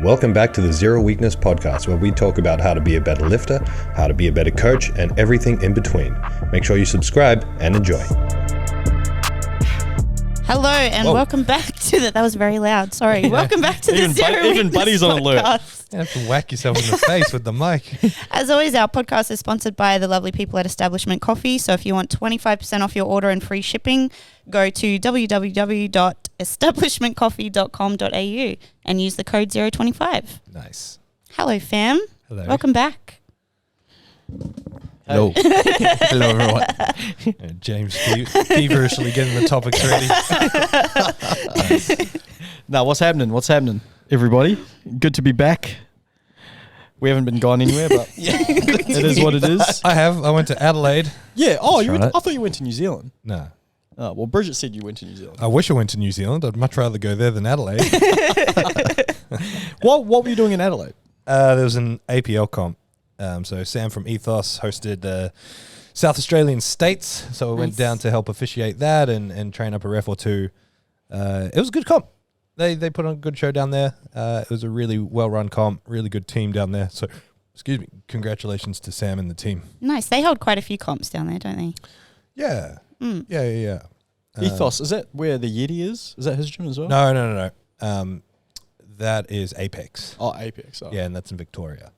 Welcome back to the Zero Weakness Podcast, where we talk about how to be a better lifter, how to be a better coach, and everything in between. Make sure you subscribe and enjoy. Hello and welcome back to that was very loud. Sorry. Yeah. Welcome back to the Zero Even Buddy's on alert. You have to whack yourself in the face with the mic. As always, our podcast is sponsored by the lovely people at Establishment Coffee. So if you want 25% off your order and free shipping, go to www.establishmentcoffee.com.au and use the code 025. Nice. Hello, fam. Hello. Welcome back. Hello. Hello, everyone. James feverishly getting the topics ready. Now, what's happening, everybody? Good to be back. We haven't been gone anywhere, but it is what it is. I went to Adelaide. Yeah. Oh, I thought you went to New Zealand. No. Oh, well, Bridget said you went to New Zealand. I wish I went to New Zealand. I'd much rather go there than Adelaide. What were you doing in Adelaide? There was an APL comp. So Sam from Ethos hosted South Australian States. So I went down to help officiate that and train up a ref or two. It was a good comp. They put on a good show down there. It was a really well-run comp, really good team down there. So, congratulations to Sam and the team. Nice. They hold quite a few comps down there, don't they? Yeah. Yeah. Ethos, is that where the Yeti is? Is that his gym as well? No. That is Apex. Oh, Apex. Oh. Yeah, and that's in Victoria.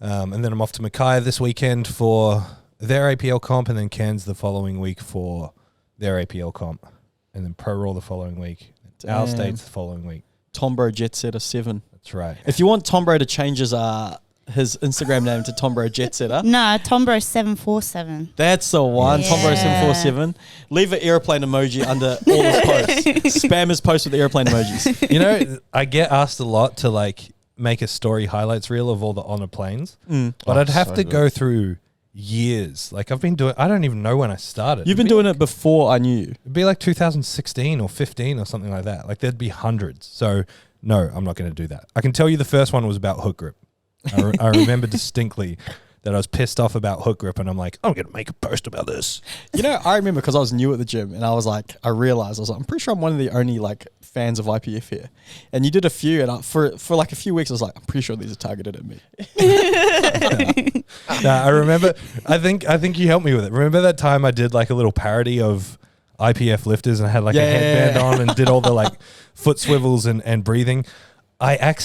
And then I'm off to Mackay this weekend for their APL comp, and then Cairns the following week for their APL comp, and then Pro Raw the following week. Our States the following week. Tombro Jet Setter 7. That's right. If you want Tombro to change his Instagram name to Tombro Jet Setter. No, Tombro 747. That's the one. Yeah. Tombro 747. Leave an airplane emoji under all his posts. Spam his posts with airplane emojis. You know, I get asked a lot to make a story highlights reel of all the honor planes, but I'd have to go through years. I've been doing, I don't even know when I started. You've been doing it before I knew you. It'd be 2016 or 15 or something like that. There'd be hundreds. So no, I'm not going to do that. I can tell you the first one was about hook grip. I remember distinctly that I was pissed off about hook grip, and I'm like, I'm going to make a post about this. You know, I remember because I was new at the gym, and I realized, I'm pretty sure I'm one of the only fans of IPF here. And you did a few, and for a few weeks, I was like, I'm pretty sure these are targeted at me. I remember, I think you helped me with it. Remember that time I did a little parody of IPF lifters, and I had a headband on and did all the foot swivels and breathing. I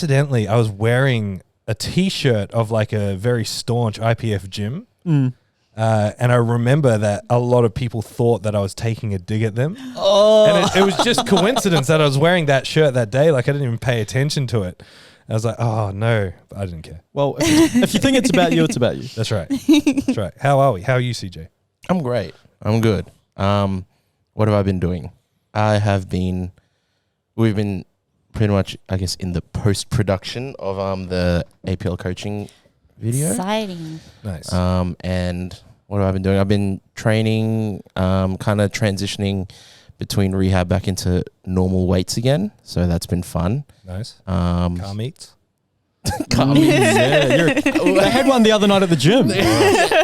was wearing a t-shirt of a very staunch IPF gym. And I remember that a lot of people thought that I was taking a dig at them. Oh. And it was just coincidence that I was wearing that shirt that day. I didn't even pay attention to it. I was like, oh no, but I didn't care. Well, if you think it's about you, it's about you. That's right. That's right. How are we? How are you, CJ? I'm great. I'm good. What have I been doing? We've been pretty much, I guess, in the post-production of the APL coaching video. Exciting. Nice. And what have I been doing? I've been training, kind of transitioning between rehab back into normal weights again. So that's been fun. Nice. Car meets. Yeah, I had one the other night at the gym.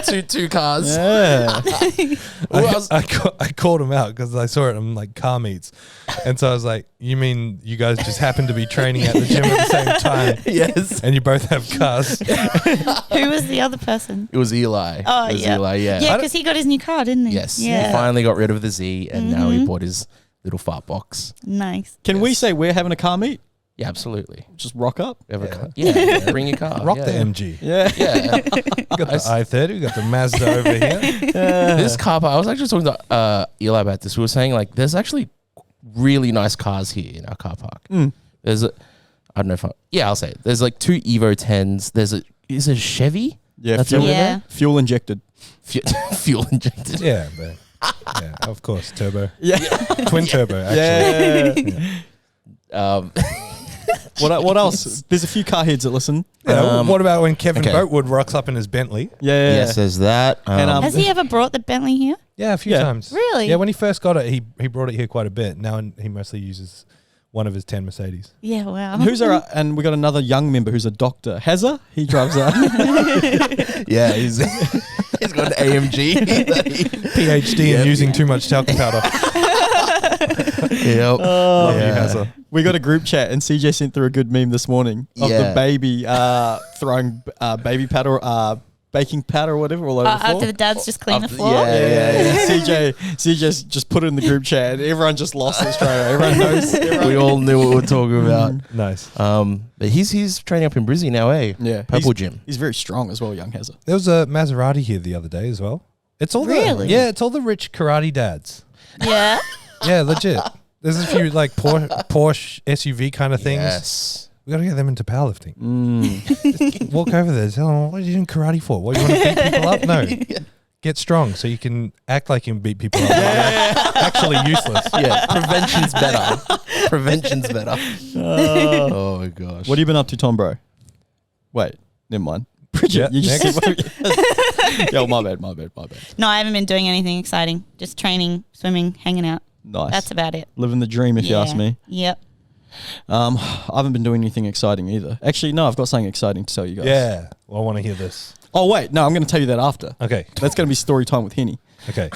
two cars. Yeah. I called him out because I saw it. I'm like, car meets. And so I was like, you mean you guys just happen to be training at the gym at the same time? Yes. And you both have cars? Who was the other person? It was Eli. Oh, yeah. Eli, yeah. Yeah, because he got his new car, didn't he? Yes. Yeah. He finally got rid of the Z, and now he bought his little fart box. Nice. Can we say we're having a car meet? Yeah, absolutely. Just rock up. Yeah, bring your car. Rock the MG. Yeah. Yeah. We got the i30. We got the Mazda over here. This car park, I was actually talking to Eli about this. We were saying there's actually really nice cars here in our car park. There's I don't know if I'll say it. There's 2 Evo 10s. Is a Chevy? Yeah, that's fuel injected. Fuel injected. Yeah, but yeah, of course, turbo. Yeah. Twin turbo, actually. Yeah. What else? There's a few car heads that listen. What about when Kevin Boatwood rocks up in his Bentley? Yeah. Yes, there's that. Has he ever brought the Bentley here? Yeah, a few times. Really? Yeah, when he first got it, he brought it here quite a bit. Now he mostly uses one of his 10 Mercedes. Yeah, wow. And we got another young member who's a doctor. Hazza, he drives that. Yeah, he's got an AMG. PhD in using too much talcum powder. Yep. Love you, Yeah. Hazza. We got a group chat, and CJ sent through a good meme this morning of the baby throwing baby powder, baking powder or whatever all over the floor. After the dads just clean the floor. Yeah. CJ just put it in the group chat, and everyone just lost it straight away. Everyone knows. We all knew what we were talking about. Nice. But he's training up in Brizzy now, eh? Yeah, Purple Gym. He's very strong as well, young Hazza. There was a Maserati here the other day as well. It's all Really? it's all the rich karate dads. Yeah. Yeah, legit. There's a few like Porsche SUV kind of things. Yes. We gotta get them into powerlifting. Just walk over there, tell them, what are you doing karate for? What, you want to beat people up? No. Get strong so you can act like you can beat people up. Actually useless. Yeah, prevention's better. Prevention's better. Oh my gosh. What have you been up to, Tom, bro? Wait, never mind. Bridget, you just Yo, my bad. No, I haven't been doing anything exciting. Just training, swimming, hanging out. Nice. That's about it. Living the dream, if you ask me. Yep. I haven't been doing anything exciting either. Actually, no, I've got something exciting to tell you guys. Yeah. Well, I want to hear this. Oh, wait. No, I'm going to tell you that after. Okay. That's going to be story time with Henny. Okay.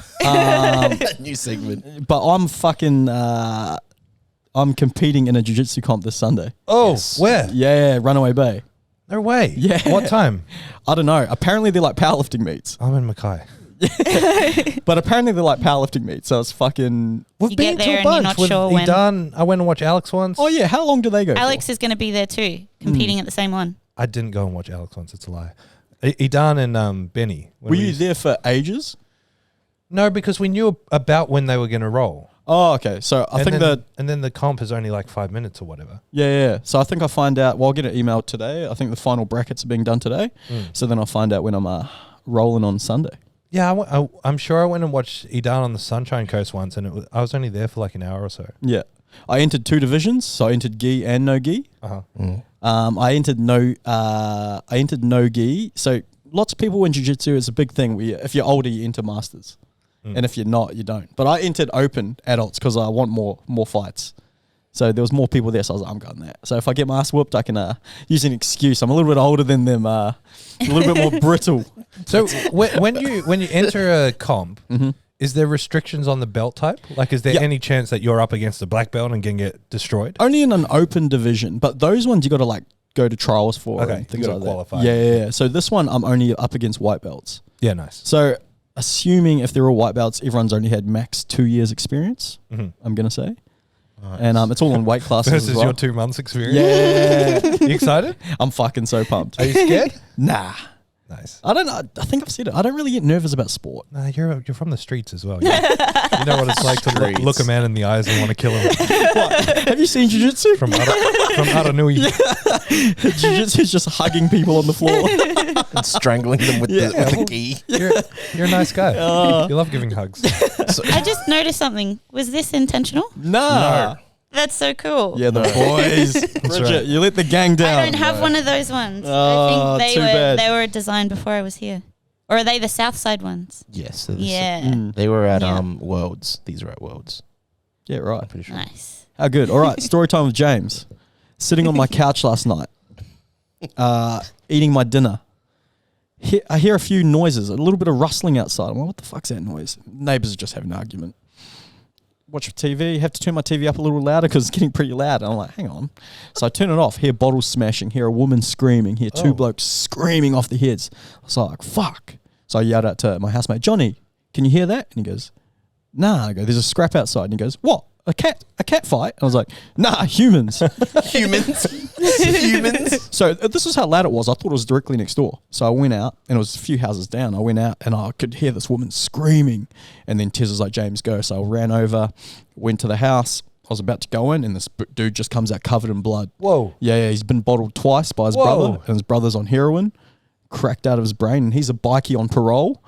New segment. But I'm fucking... I'm competing in a jiu-jitsu comp this Sunday. Oh, Yes. where? Yeah, Runaway Bay. No way. Yeah. What time? I don't know. Apparently, they're like powerlifting meets. I'm in Mackay. But apparently, they're like powerlifting meets. So it's fucking... We've You been get to there a and you're bunch not with sure when. Idan. I went and watched Alex once. Oh, yeah. How long do they go Alex for? is going to be there too, competing at the same one. I didn't go and watch Alex once. It's a lie. Idan and Benny. when Were we you used- there for ages? No, because we knew about when they were going to roll. Oh, okay. So I think and then the comp is only like 5 minutes or whatever. Yeah. So I think I find out. Well, I'll get an email today. I think the final brackets are being done today. So then I'll find out when I'm rolling on Sunday. Yeah, I'm sure I went and watched Idan on the Sunshine Coast once, and I was only there for like an hour or so. Yeah. I entered 2 divisions. So I entered gi and no gi. I entered no gi. So lots of people in jiu-jitsu, it's a big thing. If you're older, you enter masters. And if you're not, you don't. But I entered open adults because I want more fights. So there was more people there, so I was like, I'm going that. So if I get my ass whooped, I can use an excuse. I'm a little bit older than them, a little bit more brittle. So when you enter a comp, is there restrictions on the belt type? Like, is there any chance that you're up against a black belt and can get destroyed? Only in an open division, but those ones you got to like go to trials for and things you like gotta qualify. that. Yeah. So this one, I'm only up against white belts. Yeah, nice. So assuming if they're all white belts, everyone's only had max 2 years experience, I'm going to say. Nice. And it's all in weight classes Versus as well. your 2 months experience? Yeah. You excited? I'm fucking so pumped. Are you scared? Nah. Nice. I don't know. I think I've said it. I don't really get nervous about sport. Nah, you're from the streets as well. You know what it's like to look a man in the eyes and want to kill him. What? Have you seen jiu-jitsu? From Aranui. Jiu-jitsu is just hugging people on the floor. And strangling them with the gi. You're a nice guy. You love giving hugs. I just noticed something. Was this intentional? Nah. That's so cool. Yeah, the boys. Bridget, right. you let the gang down. I don't have one of those ones. Oh, I think too bad. they were designed before I was here. Or are they the South Side ones? Yes. Yeah. They were at Yeah. Worlds. These were at Worlds. Yeah, right. I'm pretty sure. Nice. How good. All right, story time with James. Sitting on my couch last night, eating my dinner. I hear a few noises, a little bit of rustling outside. I'm like, what the fuck's that noise? Neighbours are just having an argument. Watch TV, have to turn my TV up a little louder because it's getting pretty loud. And I'm like, hang on. So I turn it off, hear bottles smashing, hear a woman screaming, hear 2 blokes screaming off the heads. I was like, fuck. So I yelled out to my housemate, Johnny, can you hear that? And he goes, nah. I go, there's a scrap outside. And he goes, what? A cat fight? I was like, nah, humans. Humans. So this is how loud it was. I thought it was directly next door. So I went out, and it was a few houses down. I went out, and I could hear this woman screaming. And then Tiz was like, James, go. So I ran over, went to the house. I was about to go in, and this dude just comes out covered in blood. Whoa. Yeah, he's been bottled twice by his brother, and his brother's on heroin, cracked out of his brain, and he's a bikie on parole.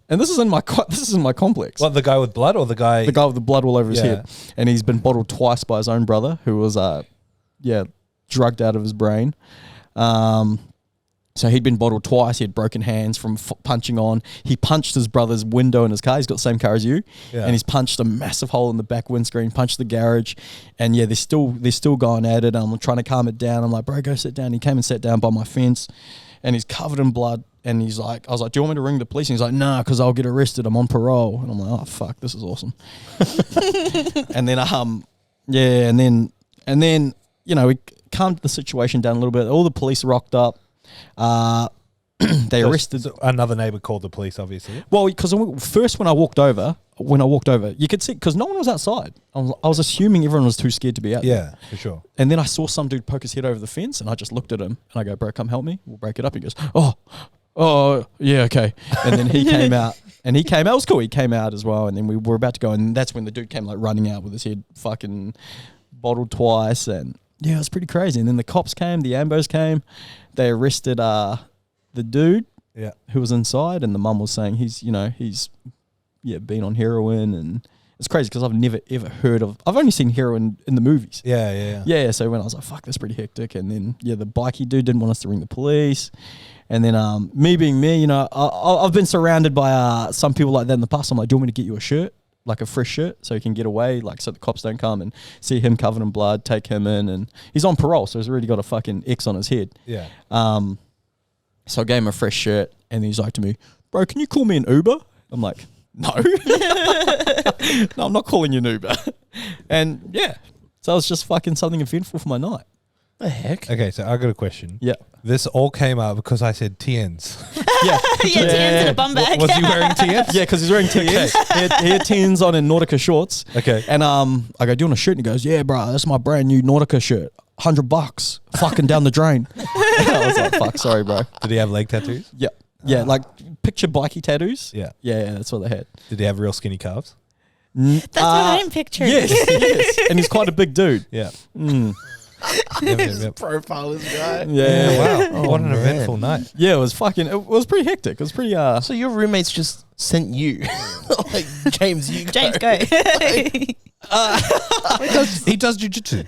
And this is in my complex. What, the guy with blood or the guy? The guy with the blood all over his head. And he's been bottled twice by his own brother, who was, drugged out of his brain. So he'd been bottled twice. He had broken hands from punching on. He punched his brother's window in his car. He's got the same car as you. Yeah. And he's punched a massive hole in the back windscreen, punched the garage. And yeah, they're still going at it. I'm trying to calm it down. I'm like, bro, go sit down. He came and sat down by my fence. And he's covered in blood. And he's like, I was like, do you want me to ring the police? And he's like, nah, because I'll get arrested. I'm on parole. And I'm like, oh, fuck, this is awesome. And then, and then, you know, we calmed the situation down a little bit. All the police rocked up. They arrested. So another neighbor called the police, obviously. Well, because first when I walked over, you could see, because no one was outside. I was assuming everyone was too scared to be out there. Yeah, for sure. And then I saw some dude poke his head over the fence, and I just looked at him, and I go, bro, come help me. We'll break it up. He goes, oh, yeah, okay. And then he came out, it was cool. He came out as well, and then we were about to go, and that's when the dude came like running out with his head fucking bottled twice, and yeah, it was pretty crazy. And then the cops came, the ambos came, they arrested the dude who was inside, and the mum was saying he's been on heroin, and it's crazy because I've never ever heard of. I've only seen heroin in the movies. Yeah. So when I was like, "Fuck, that's pretty hectic," and then the bikey dude didn't want us to ring the police, and then me being me, you know, I've been surrounded by some people like that in the past. I'm like, "Do you want me to get you a shirt, like a fresh shirt, so you can get away, like so the cops don't come and see him covered in blood, take him in, and he's on parole, so he's already got a fucking X on his head." Yeah. So I gave him a fresh shirt, and he's like to me, "Bro, can you call me an Uber?" I'm like, "No." No, I'm not calling you an Uber. And yeah, so it was just fucking something eventful for my night. The heck? Okay, so I got a question. Yeah. This all came out because I said TNs. Yeah. TNs in a bum bag. Was he wearing TNs? Yeah, because he's wearing TNs. He had TNs on in Nautica shorts. Okay. And I go, "Do you want a shirt?" And he goes, "Yeah, bro, that's my brand new Nautica shirt. $100, fucking down the drain." And I was like, "Fuck, sorry, bro." Did he have leg tattoos? Yeah. Yeah, like picture bikey tattoos. Yeah. Yeah, that's what they had. Did he have real skinny calves? That's what I'm picturing. Yes. And he's quite a big dude. Yeah. His profile is guy. Yeah. Wow. What an eventful night. Yeah, it was pretty hectic. It was pretty So your roommates just sent you, like James, James, go. He does jiu-jitsu.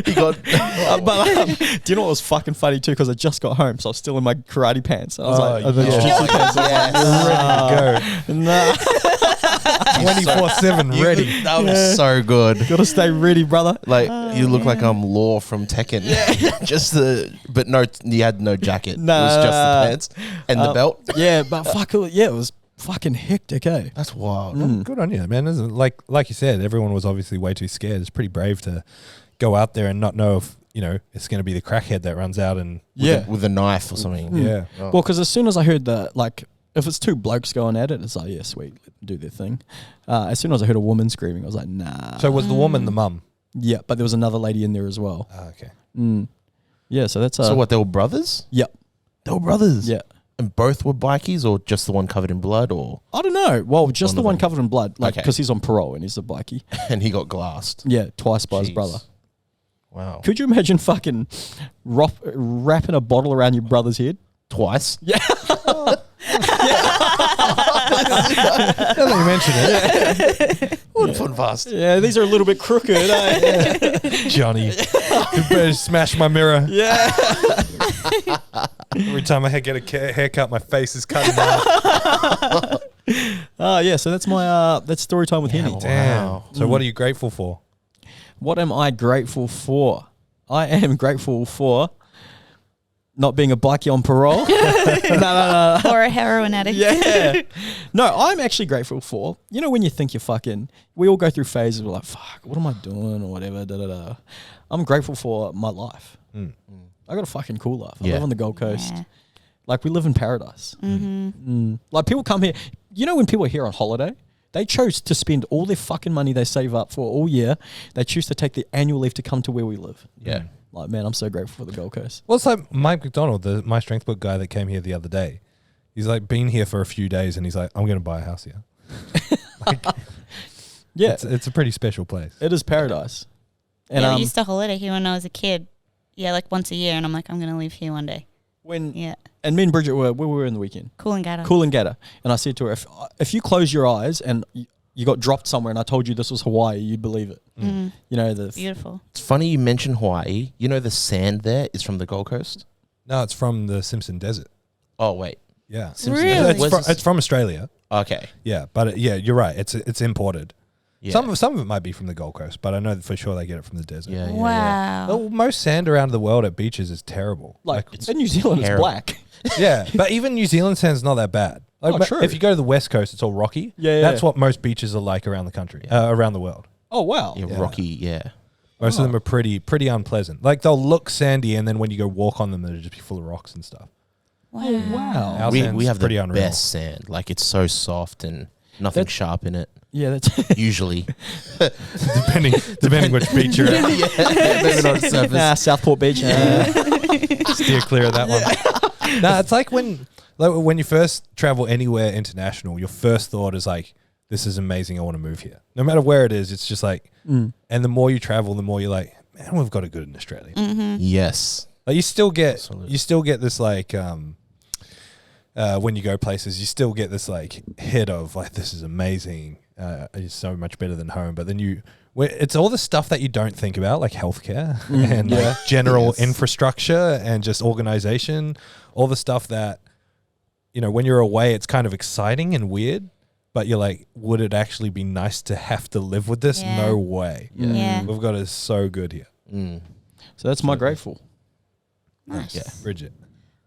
He got. do you know what was fucking funny too? Because I just got home, so I was still in my karate pants. I was like, yeah. jiu-jitsu pants. Ready to go. Nah, 24/7 ready. That was so good. gotta stay ready, brother. Like you look like I'm Law from Tekken. Just but no, you had no jacket. It was just the pants and the belt. Yeah, but it was fucking hectic, eh? That's wild. Good on you, man. Isn't it? Like you said, everyone was obviously way too scared. It's pretty brave to go out there and not know if, you know, it's going to be the crackhead that runs out and with a knife or something. yeah. Oh. Well, because as soon as I heard if it's two blokes going at it, it's like, yeah, sweet, let them do their thing. As soon as I heard a woman screaming, I was like, nah. So was the woman the mum? Yeah, but there was another lady in there as well. Okay. Yeah, so that's So what? They were brothers. Yep. They were brothers. Yeah. And both were bikies, or just the one covered in blood, or I don't know. Well, just One the of one them. covered in blood, like Okay. because he's on parole and he's a bikie. and he got glassed. Yeah, twice by his Jeez. brother. Wow. Could you imagine fucking wrapping a bottle around your brother's head? Twice. Yeah. Now that you mention it, One fun fast. Yeah, these are a little bit crooked. Eh? Johnny, you better smash my mirror. Yeah. Every time I get a haircut, my face is cutting out. Yeah, so that's my that's story time with Henry. Damn. Wow. So what are you grateful for? What am I grateful for? I am grateful for not being a bikie on parole. No. Or a heroin addict. Yeah. No, I'm actually grateful for, you know, when you think you're fucking, we all go through phases, we're like, fuck, what am I doing or whatever, da-da-da. I'm grateful for my life. I got a fucking cool life. I live on the Gold Coast. Yeah. Like, we live in paradise. Like, people come here, you know, when people are here on holiday, they chose to spend all their fucking money they save up for all year. They choose to take the annual leave to come to where we live. Yeah. Like, man, I'm so grateful for the Gold Coast. Well, it's like Mike McDonald, the My Strength Book guy that came here the other day. He's like been here for a few days and he's like, I'm going to buy a house here. Yeah. It's a pretty special place. It is paradise. And Yeah, we used to holiday here when I was a kid. Yeah, like once a year, and I'm like, I'm going to live here one day. and me and Bridget were, where we were in the weekend? Coolangatta. And I said to her, if you close your eyes and you got dropped somewhere and I told you this was Hawaii, you'd believe it. You know, Beautiful. It's funny you mention Hawaii. You know the sand there is from the Gold Coast? No, it's from the Simpson Desert. Oh, wait. Yeah. Simpson Really? Desert. It's from Australia. Okay. Yeah, but you're right. It's imported. Yeah. Some of it might be from the Gold Coast, but I know that for sure they get it from the desert. Yeah. Wow. Well, most sand around the world at beaches is terrible. Like, It's in New Zealand, it's terrible. black. Yeah, but even New Zealand sand's not that bad. Like, Oh, true. If you go to the West Coast, it's all rocky. Yeah, That's yeah. what most beaches are like around the country, around the world. Oh, wow. Yeah, Yeah. rocky. Yeah. Most of them are pretty unpleasant. Like they'll look sandy, and then when you go walk on them, they'll just be full of rocks and stuff. Oh, wow. Our We sand's have the pretty unreal. best sand. Like it's so soft and nothing sharp in it. Yeah, that's... Usually. depending which beach you're at. Maybe not surface. Nah, Southport Beach. Steer clear of that one. No, it's like when you first travel anywhere international, your first thought is like, this is amazing, I want to move here. No matter where it is, it's just like, and the more you travel, the more you're like, man, we've got it good in Australia. Yes. Like you still get Absolutely. this like when you go places, you still get this like hit of like, this is amazing, it's so much better than home. But then it's all the stuff that you don't think about, like healthcare and like general infrastructure and just organization, all the stuff that, you know, when you're away, it's kind of exciting and weird, but you're like, would it actually be nice to have to live with this? Yeah. No way. Yeah. We've got it so good here. So that's my grateful. Nice. Yeah. Bridget.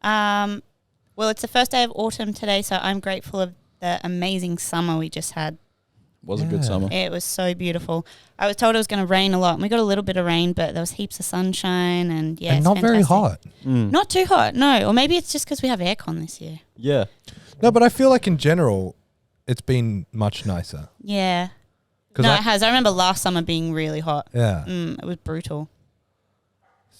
Well, it's the first day of autumn today, so I'm grateful of the amazing summer we just had. Was a good summer. It was so beautiful. I was told it was going to rain a lot, and we got a little bit of rain, but there was heaps of sunshine, and and it's not very fantastic. hot. Not too hot, no. Or maybe it's just because we have aircon this year. Yeah. No, but I feel like in general, it's been much nicer. Yeah. 'Cause No, it has. I remember last summer being really hot. Yeah. It was brutal.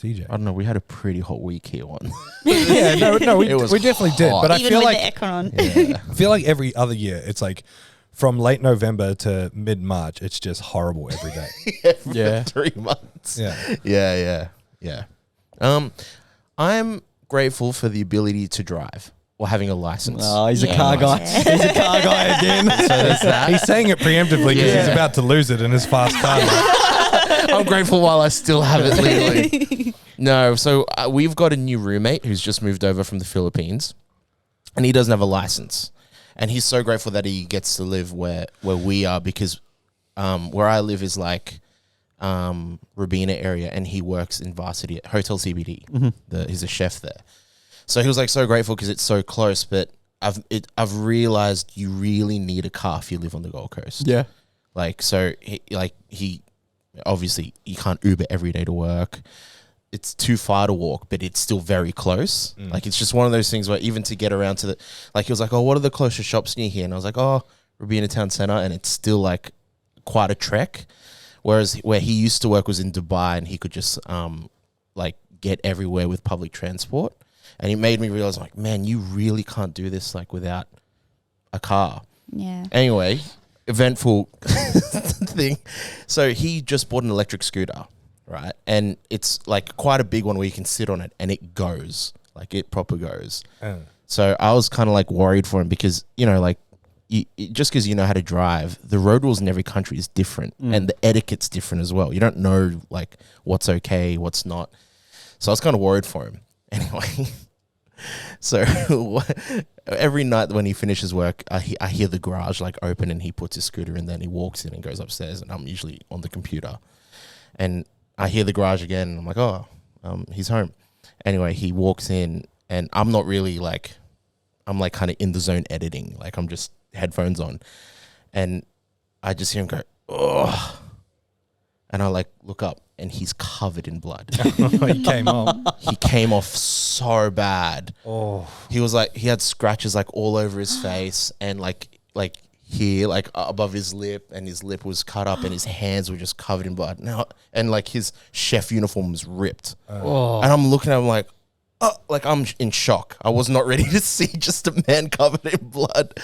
CJ. I don't know. We had a pretty hot week here one. Yeah, no, It was we definitely did. hot. But I Even feel with like the aircon on. Yeah. I feel like every other year, it's like from late November to mid March, it's just horrible every day. Yeah. 3 months. Yeah. Yeah. I'm grateful for the ability to drive or having a license. Oh, he's a Yeah. car guy. Yeah. He's a car guy again. So there's that. He's saying it preemptively because Yeah. he's about to lose it in his fast car. I'm grateful while I still have it legally. No, so we've got a new roommate who's just moved over from the Philippines, and he doesn't have a license. And he's so grateful that he gets to live where we are, because where I live is like Robina area, and he works in Varsity at Hotel CBD. He's a chef there. So he was like so grateful because it's so close. But I've realized you really need a car if you live on the Gold Coast. Yeah. Like, so he obviously you can't Uber every day to work. It's too far to walk, but it's still very close. Like, it's just one of those things where even to get around to he was like, oh, what are the closest shops near here? And I was like, oh, Robina Town Centre. And it's still like quite a trek. Whereas where he used to work was in Dubai, and he could just like get everywhere with public transport. And it made me realize, like, man, you really can't do this like without a car. Yeah. Anyway, eventful thing. So he just bought an electric scooter, right? And it's like quite a big one where you can sit on it and it goes. Like, it proper goes. So I was kind of like worried for him because, you know, like, just because you know how to drive, the road rules in every country is different, and the etiquette's different as well. You don't know like what's okay, what's not. So I was kind of worried for him. Anyway, so every night when he finishes work, I hear the garage like open, and he puts his scooter in there, and he walks in and goes upstairs, and I'm usually on the computer, and I hear the garage again, and I'm like, oh, he's home. Anyway, he walks in, and I'm not really like, I'm like kind of in the zone editing, like I'm just headphones on, and I just hear him go, oh, and I like look up, and he's covered in blood. He came off. He came off so bad. Oh, He was like, he had scratches like all over his face, and like here, like above his lip, and his lip was cut up, and his hands were just covered in blood. Now, and like his chef uniform was ripped. And I'm looking at him like, like I'm in shock. I was not ready to see just a man covered in blood.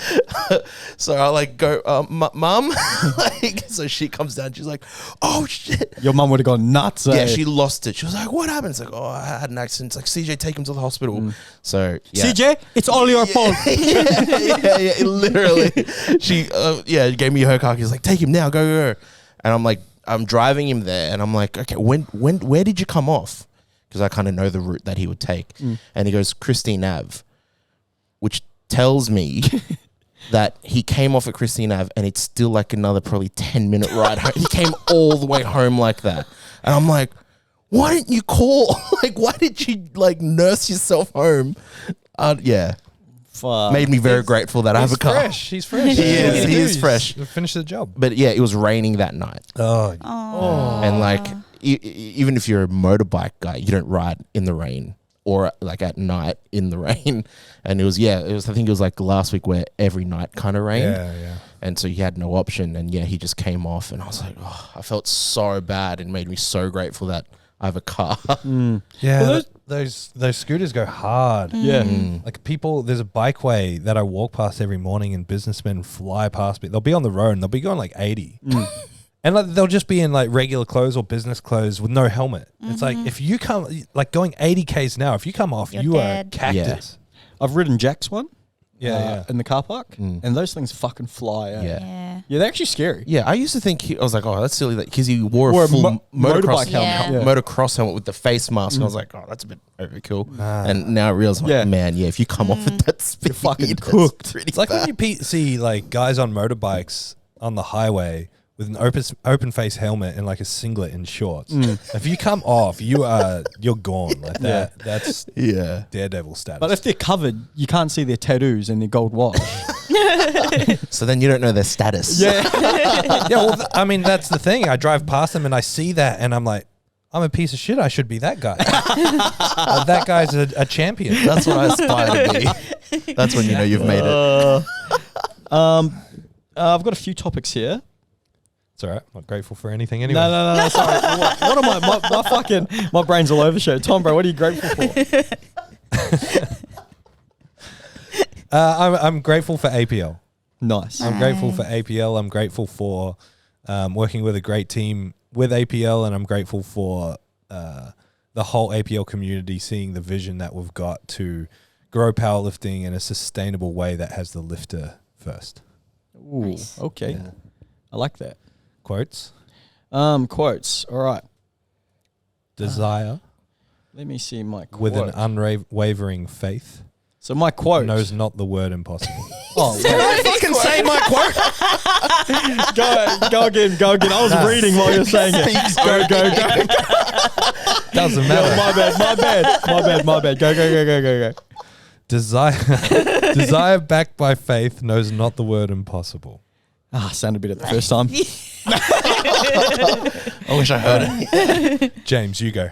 So I like go, Mum, like, so she comes down. She's like, oh shit. Your mum would have gone nuts. Yeah, eh? she lost it. She was like, what happened? It's like, oh, I had an accident. It's like, CJ, take him to the hospital. So, yeah. CJ, it's all your fault. yeah, literally. She, gave me her car. She's like, take him now, go. And I'm like, I'm driving him there, and I'm like, okay, where did you come off? Because I kind of know the route that he would take. And he goes, Christine Ave, which tells me that he came off at Christine Ave and it's still like another probably 10-minute ride home. He came all the way home like that. And I'm like, why didn't you call? Like, why did you like nurse yourself home? Yeah. Fuck. Made me very grateful that I have a car. Fresh. He's fresh. He is fresh. Finish the job. But yeah, it was raining that night. Oh. And like, even if you're a motorbike guy, you don't ride in the rain or like at night in the rain. And I think it was like last week where every night kind of rained. Yeah. And so he had no option. And yeah, he just came off and I was like, oh, I felt so bad and made me so grateful that I have a car. Yeah. Well, those scooters go hard. Yeah. Like people, there's a bikeway that I walk past every morning and businessmen fly past me. They'll be on the road and they'll be going like 80. And like they'll just be in like regular clothes or business clothes with no helmet. It's like if you come, like going 80 Ks now, if you come off, You're you dead. are cactus. I've ridden Jack's one. Yeah. In the car park, and those things fucking fly out. Yeah. Yeah, they're actually scary. Yeah, I used to think I was like, oh, that's silly, because he wore Or a a full motorbike motocross helmet. Yeah. motocross helmet with the face mask. And I was like, oh, that's a bit overkill. And now I realize, like, Yeah. man, if you come off with that speed, fucking that's cooked. pretty It's like bad. when you see like guys on motorbikes on the highway with an open face helmet and like a singlet and shorts. If you come off, you're gone. Like that. That's Yeah. daredevil status. But if they're covered, you can't see their tattoos and their gold watch. So then you don't know their status. Yeah. well, I mean, that's the thing. I drive past them and I see that and I'm like, I'm a piece of shit. I should be that guy. That guy's a champion. That's what I aspire to be. That's when you know you've made it. I've got a few topics here. It's all right. Not grateful for anything anyway. No. Sorry. What am I? My brain's all over show. Tom, bro, what are you grateful for? I'm grateful for APL. Nice. I'm grateful for APL. I'm grateful for working with a great team with APL, and I'm grateful for the whole APL community seeing the vision that we've got to grow powerlifting in a sustainable way that has the lifter first. Ooh, Nice. okay. Yeah. I like that. Quotes. Quotes. All right. Desire Let me see my quote. with an unwavering faith So my quote knows not the word impossible. Oh, Fucking say my quote. go again. I was reading while you're saying it. Go. Doesn't matter. My bad. Go. Desire backed by faith knows not the word impossible. Sounded better the first time. I wish I heard it. James, you go.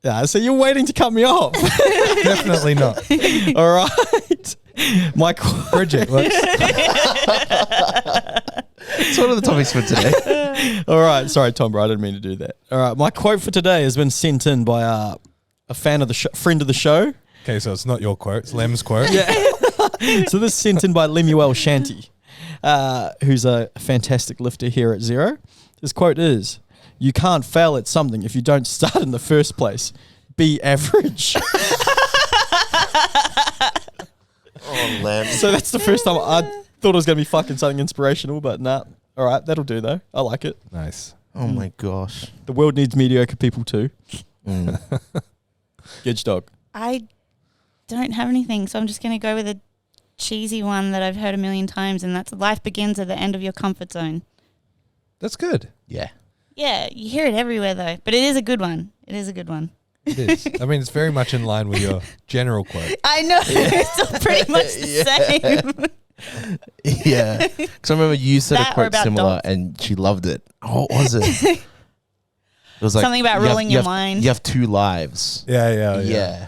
Yeah, so you're waiting to cut me off. Definitely not. All right. My quote. Bridget, let's, So what are the topics for today? All right. Sorry, Tom, bro. I didn't mean to do that. All right. My quote for today has been sent in by a fan of the friend of the show. okay, so it's not your quote, it's Lem's quote. Yeah. So this is sent in by Lemuel Shanty, who's a fantastic lifter here at Zero. His quote is, "You can't fail at something if you don't start in the first place. Be average." Oh, Lamb. So that's the first time I thought it was going to be fucking something inspirational, but nah. All right, that'll do though. I like it. Nice. Oh my gosh. The world needs mediocre people too. Mm. Gidge dog. I don't have anything, so I'm just going to go with a cheesy one that I've heard a million times, and that's life begins at the end of your comfort zone. That's good. Yeah. Yeah, you hear it everywhere though, but it is a good one. It is a good one. It is. I mean, it's very much in line with your general quote. I know, it's still pretty much the same. Yeah. Because I remember you said That a or quote about similar dogs. and she loved it. Oh, what was it? It was like Something about you have- ruling you your have- mind. You have two lives. Yeah.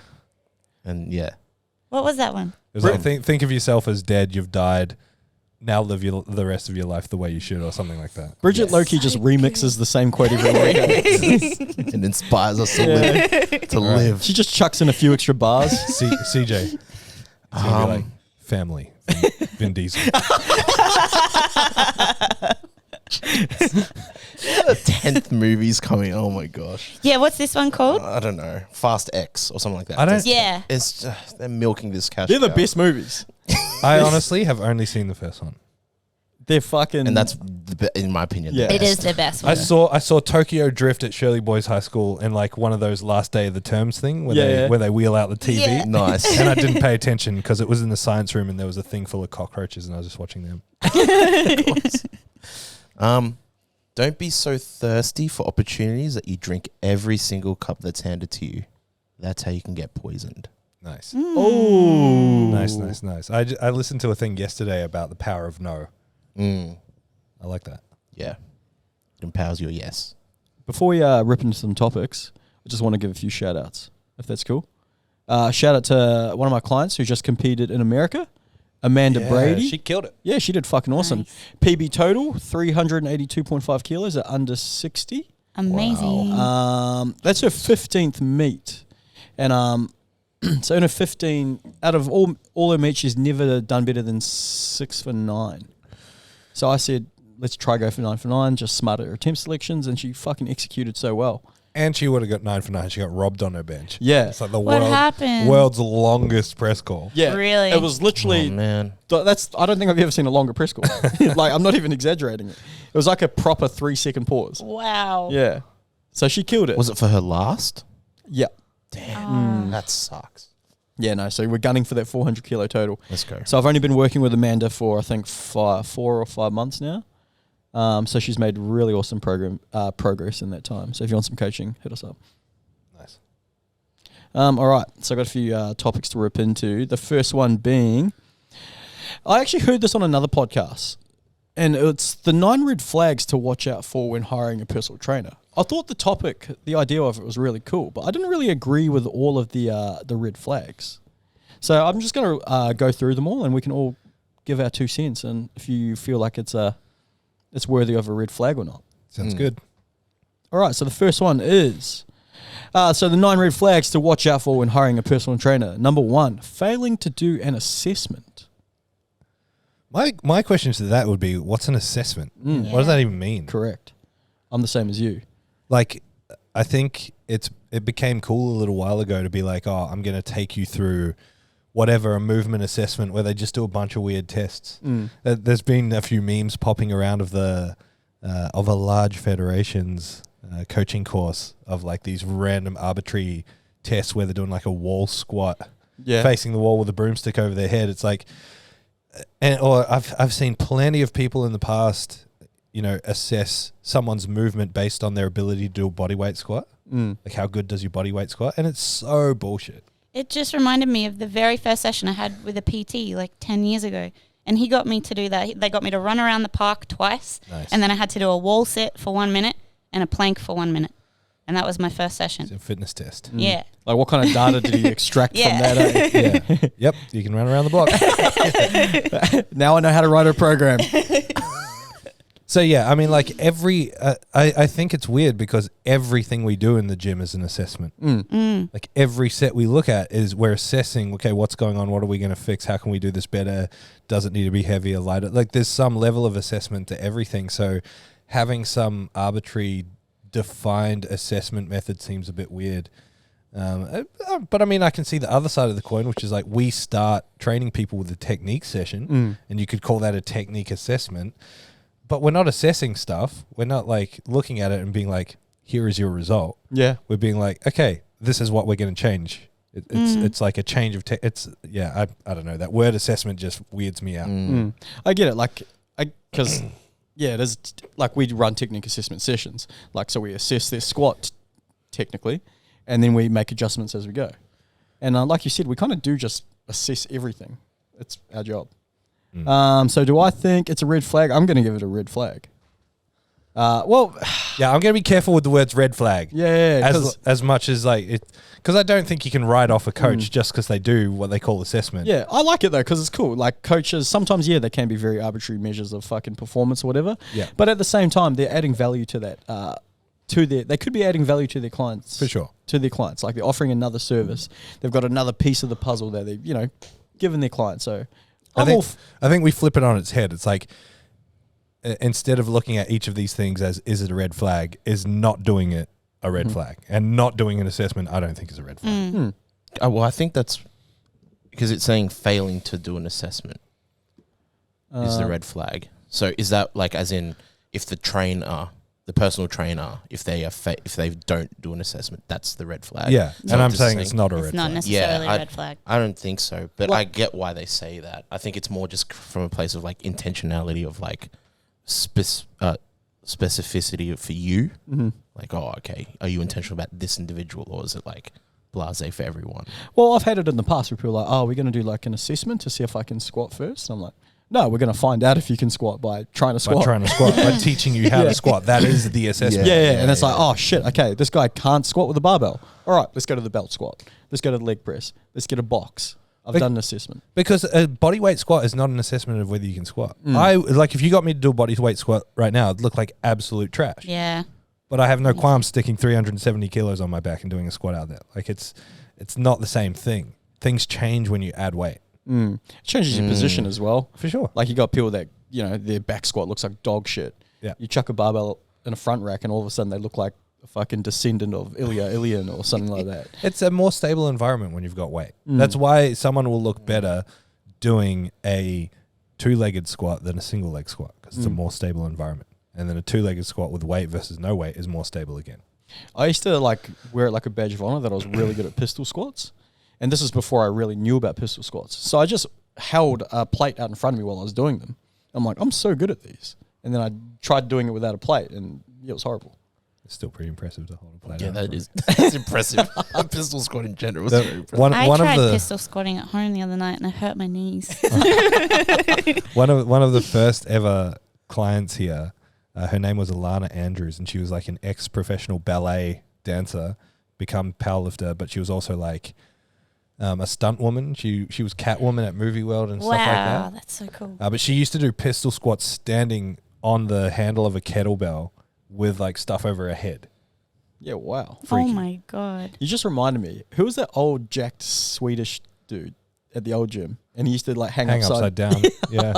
And yeah. What was that one? It was like, think of yourself as dead, you've died. Now live the rest of your life the way you should, or something like that. Bridget Loki just remixes the same quote every week. It inspires us to live. To live. She just chucks in a few extra bars. CJ. It's gonna be like family. Vin Diesel. The 10th movie's coming. Oh my gosh. Yeah, what's this one called? I don't know. Fast X or something like that. I don't- Yeah. It's they're milking this cash. They're the cow. best movies. I honestly have only seen the first one. They're fucking... And that's, in my opinion, Yeah. the It best. is the best I one. saw Tokyo Drift at Shirley Boys High School in like one of those last day of the terms thing where Yeah. where they wheel out the TV. Yeah. Nice. And I didn't pay attention because it was in the science room and there was a thing full of cockroaches and I was just watching them. Don't be so thirsty for opportunities that you drink every single cup that's handed to you. That's how you can get poisoned. Nice. Oh. Nice. I listened to a thing yesterday about the power of no. Mm. I like that. Yeah. It empowers your yes. Before we rip into some topics, I just want to give a few shout outs, if that's cool. Shout out to one of my clients who just competed in America, Amanda Brady. She killed it. Yeah, she did fucking awesome. Nice. PB total, 382.5 kilos at under 60. Amazing. That's her 15th meet. And so in her 15, out of all her meets, she's never done better than 6 for 9. So I said, let's try go for 9 for 9, just smart at her attempt selections, and she fucking executed so well. And she would have got 9 for 9. She got robbed on her bench. Yeah. It's like the What happened? world's longest press call. Yeah. Really? It was literally... Oh, man. I don't think I've ever seen a longer press call. Like, I'm not even exaggerating it. It was like a proper 3-second pause. Wow. Yeah. So she killed it. Was it for her last? Yeah. Damn. That sucks. Yeah, no. So we're gunning for that 400 kilo total. Let's go. So I've only been working with Amanda for, I think, 4 or 5 months now. So she's made really awesome progress in that time. So if you want some coaching, hit us up. Nice. All right. So I've got a few topics to rip into. The first one being, I actually heard this on another podcast, and it's the 9 red flags to watch out for when hiring a personal trainer. I thought the topic, the idea of it was really cool, but I didn't really agree with all of the red flags. So I'm just going to go through them all, and we can all give our 2 cents, and if you feel like it's worthy of a red flag or not. Sounds good. All right, so the first one is, so the 9 red flags to watch out for when hiring a personal trainer. Number 1, failing to do an assessment. My question to that would be, what's an assessment? What does that even mean? Correct. I'm the same as you. Like, I think it became cool a little while ago to be like, oh, I'm going to take you through whatever, a movement assessment where they just do a bunch of weird tests. There's been a few memes popping around of a large federation's coaching course of like these random arbitrary tests where they're doing like a wall squat, facing the wall with a broomstick over their head. It's like, or I've seen plenty of people in the past, assess someone's movement based on their ability to do a body weight squat. Like, how good does your body weight squat? And it's so bullshit. It just reminded me of the very first session I had with a PT like 10 years ago. And he got me to do that. They got me to run around the park twice. Nice. And then I had to do a wall sit for 1 minute and a plank for 1 minute. And that was my first session. It's a fitness test. Yeah. Like, what kind of data did you extract from that? Eh? Yeah. Yep. You can run around the block. Now I know how to write a program. So, yeah, I mean, like I think it's weird because everything we do in the gym is an assessment. Like, every set we look at is we're assessing, okay, what's going on? What are we going to fix? How can we do this better? Does it need to be heavier, lighter? Like, there's some level of assessment to everything. So having some arbitrary defined assessment method seems a bit weird. But I mean, I can see the other side of the coin, which is like we start training people with a technique session, and you could call that a technique assessment. But we're not assessing stuff. We're not like looking at it and being like, here is your result. Yeah. We're being like, okay, this is what we're going to change. It's like a change of I don't know. That word assessment just weirds me out. I get it. Like, because, yeah, there's like we run technique assessment sessions. Like, so we assess their squat technically, and then we make adjustments as we go. And like you said, we kind of do just assess everything. It's our job. So do I think it's a red flag? I'm going to give it a red flag. Well, Yeah, I'm going to be careful with the words red flag. yeah, As much as like it, because I don't think you can write off a coach just because they do what they call assessment. yeah, I like it though because it's cool. Like coaches, sometimes they can be very arbitrary measures of fucking performance or whatever. Yeah. But at the same time, they're adding value to that. They could be adding value to their clients For sure. To their clients, like they're offering another service. They've got another piece of the puzzle that they giving their clients. So I think we flip it on its head. It's like instead of looking at each of these things as is it a red flag, is not doing it a red flag, and not doing an assessment I don't think is a red flag. Well, I think that's because it's saying failing to do an assessment is the red flag. So is that like as in if the personal trainer, if they don't do an assessment, that's the red flag? Yeah, Is and that I'm what saying this it's thing? not a It's red not flag. necessarily a red flag. I don't think so, but I get why they say that. I think it's more just from a place of like intentionality of like specificity for you. Mm-hmm. Like, oh, okay, are you intentional about this individual, or is it like blasé for everyone? Well, I've had it in the past where people are like, oh, we're going to do like an assessment to see if I can squat first. And I'm like, no, we're going to find out if you can squat by trying to squat. By teaching you how to squat. That is the assessment. Yeah. And it's like, oh shit, okay, this guy can't squat with a barbell. All right, let's go to the belt squat. Let's go to the leg press. Let's get a box. I've done an assessment. Because a body weight squat is not an assessment of whether you can squat. If you got me to do a body weight squat right now, it'd look like absolute trash. Yeah. But I have no qualms sticking 370 kilos on my back and doing a squat out there. Like it's not the same thing. Things change when you add weight. It changes your position as well. For sure. Like you got people that, their back squat looks like dog shit. Yeah. You chuck a barbell in a front rack and all of a sudden they look like a fucking descendant of Ilian or something like that. It's a more stable environment when you've got weight. That's why someone will look better doing a 2-legged squat than a single leg squat, because it's a more stable environment. And then a 2-legged squat with weight versus no weight is more stable again. I used to wear it like a badge of honor that I was really good at pistol squats. And this is before I really knew about pistol squats. So I just held a plate out in front of me while I was doing them. I'm like, I'm so good at these. And then I tried doing it without a plate, and it was horrible. It's still pretty impressive to hold a plate. Yeah, out that in is that's impressive. Pistol squat in general is The- very impressive. one I one tried of the pistol squatting at home the other night and I hurt my knees. one of the first ever clients here, her name was Alana Andrews, and she was like an ex-professional ballet dancer, become powerlifter, but she was also like a stunt woman. She was Catwoman at Movie World and stuff like Wow, that. that's so cool. But she used to do pistol squats standing on the handle of a kettlebell with like stuff over her head. Yeah, wow. freaky. Oh my God. You just reminded me. Who was that old jacked Swedish dude at the old gym? And he used to hang upside down. Yeah.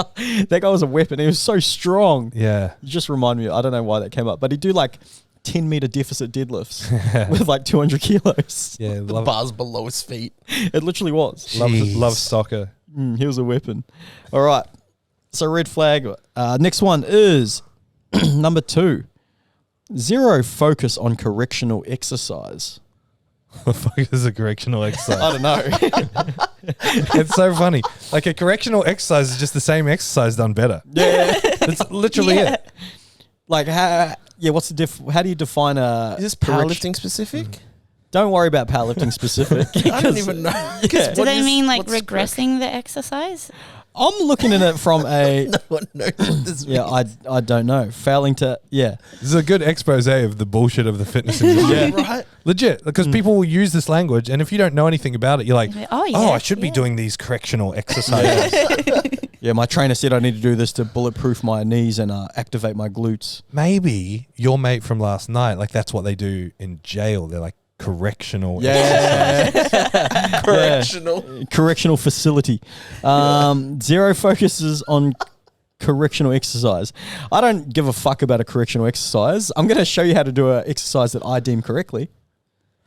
That guy was a weapon. He was so strong. Yeah. You just remind me. I don't know why that came up, but he'd do 10-meter deficit deadlifts with 200 kilos. Yeah. The bars below his feet. It literally was. Love soccer. He was a weapon. All right. So red flag. Next one is number 2. Zero focus on correctional exercise. What the fuck is a correctional exercise? I don't know. It's so funny. Like a correctional exercise is just the same exercise done better. Yeah. That's literally it. What's the how do you define a Is this correction- powerlifting specific? Don't worry about powerlifting specific. I don't even know. Yeah. Do they mean what's regressing the exercise? I'm looking at it from a No one knows what this yeah, I don't know. Failing to This is a good expose of the bullshit of the fitness industry. Yeah. right? Legit, because people will use this language, and if you don't know anything about it, you're like, Oh, yeah. I should be doing these correctional exercises. Yeah, my trainer said I need to do this to bulletproof my knees and activate my glutes. Maybe your mate from last night, that's what they do in jail. They're like correctional. Yeah. Correctional facility. Zero focuses on correctional exercise. I don't give a fuck about a correctional exercise. I'm going to show you how to do an exercise that I deem correctly.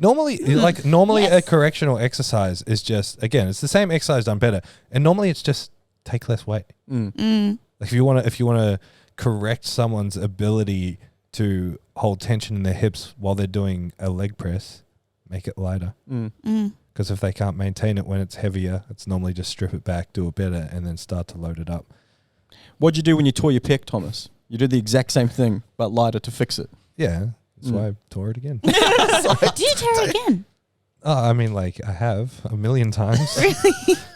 Normally, Yes. a correctional exercise is just, again, it's the same exercise done better, and normally it's just take less weight. Mm. Like if you want to correct someone's ability to hold tension in their hips while they're doing a leg press, make it lighter. Because if they can't maintain it when it's heavier, it's normally just strip it back, do it better, and then start to load it up. What'd you do when you tore your pec, Thomas? You did the exact same thing, but lighter to fix it. Yeah, that's why I tore it again. Did you tear it again? I mean, I have a million times.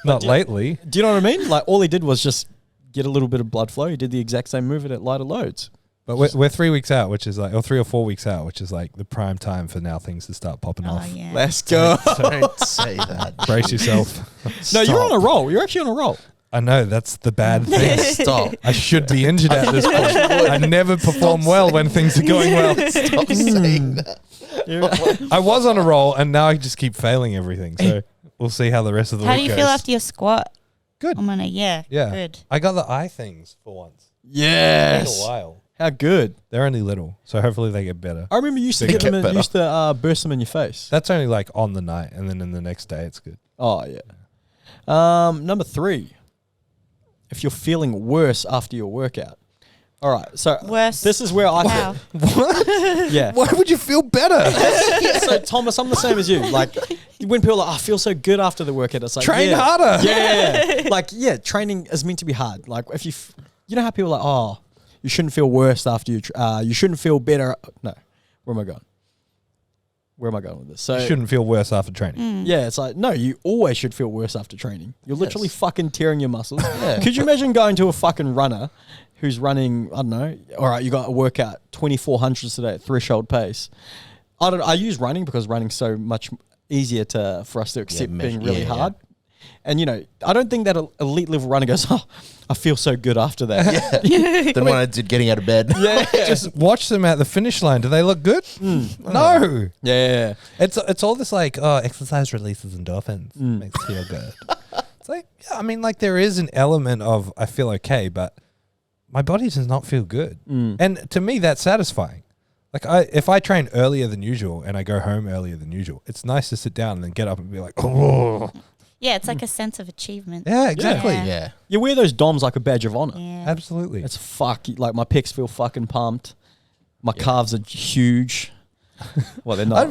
Not lately. Do you know what I mean? All he did was just get a little bit of blood flow. He did the exact same movement at lighter loads. But we're 3 weeks out, which is or 3 or 4 weeks out, which is the prime time for now things to start popping Oh, off. yeah. Let's go. Don't say that. Brace yourself. No, you're on a roll. You're actually on a roll. I know, that's the bad thing. Stop. I should be injured at this point. I never perform well when things are going well. Stop saying that. I was on a roll, and now I just keep failing everything. So we'll see how the rest of the How week do you goes. feel after your squat? Good. Yeah. Good. I got the eye things for once. It's Yes. been a while. How good. They're only little, so hopefully they get better. I remember you used to They get them get and better. used to burst them in your face. That's only on the night, and then in the next day it's good. Oh, yeah. Number 3. If you're feeling worse after your workout. All right, so Worse. this is where I Wow. yeah. Why would you feel better? So Thomas, I'm the same as you. Like when people are like, I feel so good after the workout. It's like Train harder. Yeah. Like training is meant to be hard. Like if you know how people are like, oh, you shouldn't feel worse after you shouldn't feel better. No, where am I going? Where am I going with this? So You shouldn't feel worse after training. yeah, it's like, no, you always should feel worse after training. You're literally fucking tearing your muscles. Yeah. Could you imagine going to a fucking runner who's running, I don't know, all right, you got a workout 2,400s today at threshold pace. I use running because running's so much easier for us to accept being really hard. And, I don't think that elite level runner goes, oh, I feel so good after that. Than when I did getting out of bed. Yeah. Just watch them at the finish line. Do they look good? No. Yeah. It's all this like, exercise releases endorphins. Makes you feel good. It's like, yeah, I mean, like there is an element of I feel okay, but my body does not feel good. And to me, that's satisfying. Like if I train earlier than usual and I go home earlier than usual, it's nice to sit down and then get up and be like, oh. Yeah, it's like a sense of achievement. Yeah, exactly. Yeah. You wear those DOMs like a badge of honor. Yeah. Absolutely. It's like my pecs feel fucking pumped. My calves are huge. Well, they're not.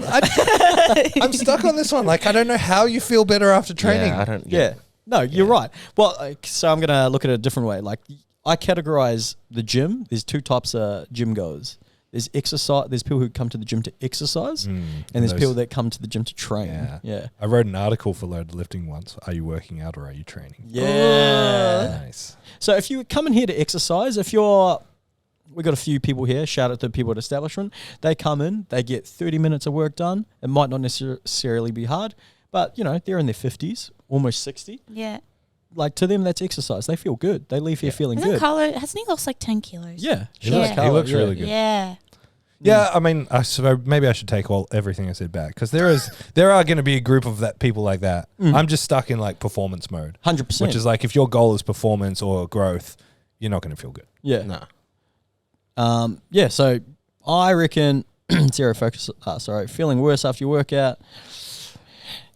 I'm stuck on this one. Like, I don't know how you feel better after training. Yeah, I don't. Yeah. No, you're right. Well, so I'm going to look at it a different way. Like, I categorize the gym. There's two types of gym goers. There's exercise. There's people who come to the gym to exercise, and there's people that come to the gym to train. Yeah. I wrote an article for Loaded Lifting once. Are you working out or are you training? Yeah. Nice. So if you come in here to exercise, we've got a few people here. Shout out to the people at establishment. They come in, they get 30 minutes of work done. It might not necessarily be hard, but they're in their 50s, almost 60. Yeah. Like to them, that's exercise. They feel good. They leave here feeling good. Hasn't he lost like 10 kilos? Yeah. He looks really good. Yeah. Yeah, I mean, so maybe I should take everything I said back because there are going to be a group of people like that. I'm just stuck in like performance mode, 100%. which is like if your goal is performance or growth, you're not going to feel good. Yeah. No. Yeah. So I reckon feeling worse after your workout.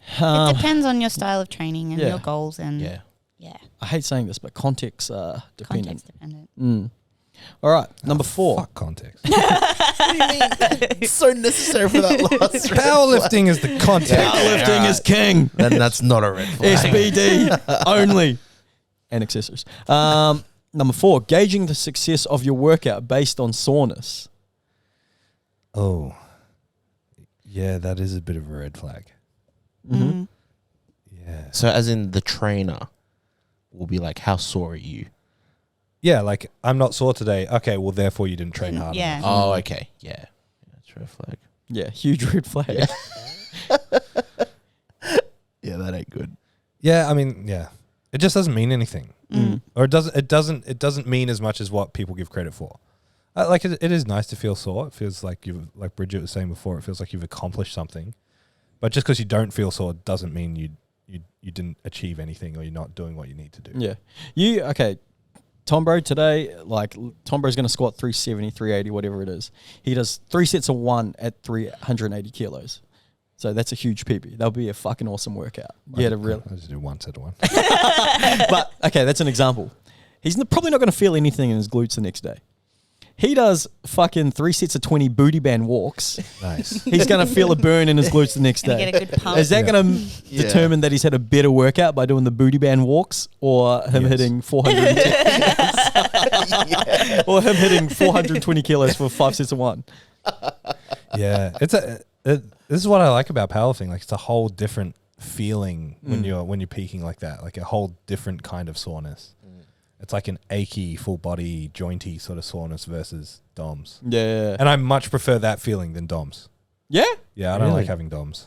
It depends on your style of training and Yeah. your goals and Yeah. I hate saying this, but context dependent. context dependent. All right, number 4. Fuck context. So necessary for that last Powerlifting is the context. Powerlifting is king. Then that's not a red flag. SBD only. And accessories. Number 4, gauging the success of your workout based on soreness. Oh, yeah, that is a bit of a red flag. Mm-hmm. Yeah. So as in the trainer will be like, how sore are you? Yeah, like I'm not sore today. Okay, well, therefore you didn't train hard. Yeah. enough. Oh, okay. Yeah. That's a red flag. Yeah, huge red flag. Yeah, that ain't good. Yeah, I mean, yeah, it just doesn't mean anything, or it doesn't mean as much as what people give credit for. Like it is nice to feel sore. It feels like like Bridget was saying before, it feels like you've accomplished something. But just because you don't feel sore doesn't mean you didn't achieve anything or you're not doing what you need to do. Yeah. Tom Bro today, like Tom Bro's going to squat 370, 380, whatever it is. He does 3 sets of 1 at 380 kilos. So that's a huge PB. That'll be a fucking awesome workout. I just do 1 set of 1. But, okay, that's an example. He's probably not going to feel anything in his glutes the next day. He does fucking 3 sets of 20 booty band walks. Nice. He's going to feel a burn in his glutes the next Gonna day. get a good pump. Is that going to determine that he's had a better workout by doing the booty band walks or him hitting 410 or him hitting 420 kilos for 5 sets of 1? Yeah, this is what I like about powerlifting. Like it's a whole different feeling when you're peaking like that. Like a whole different kind of soreness. It's like an achy, full body, jointy sort of soreness versus DOMs. Yeah. And I much prefer that feeling than DOMs. Yeah? Yeah, I don't Really? like having DOMs.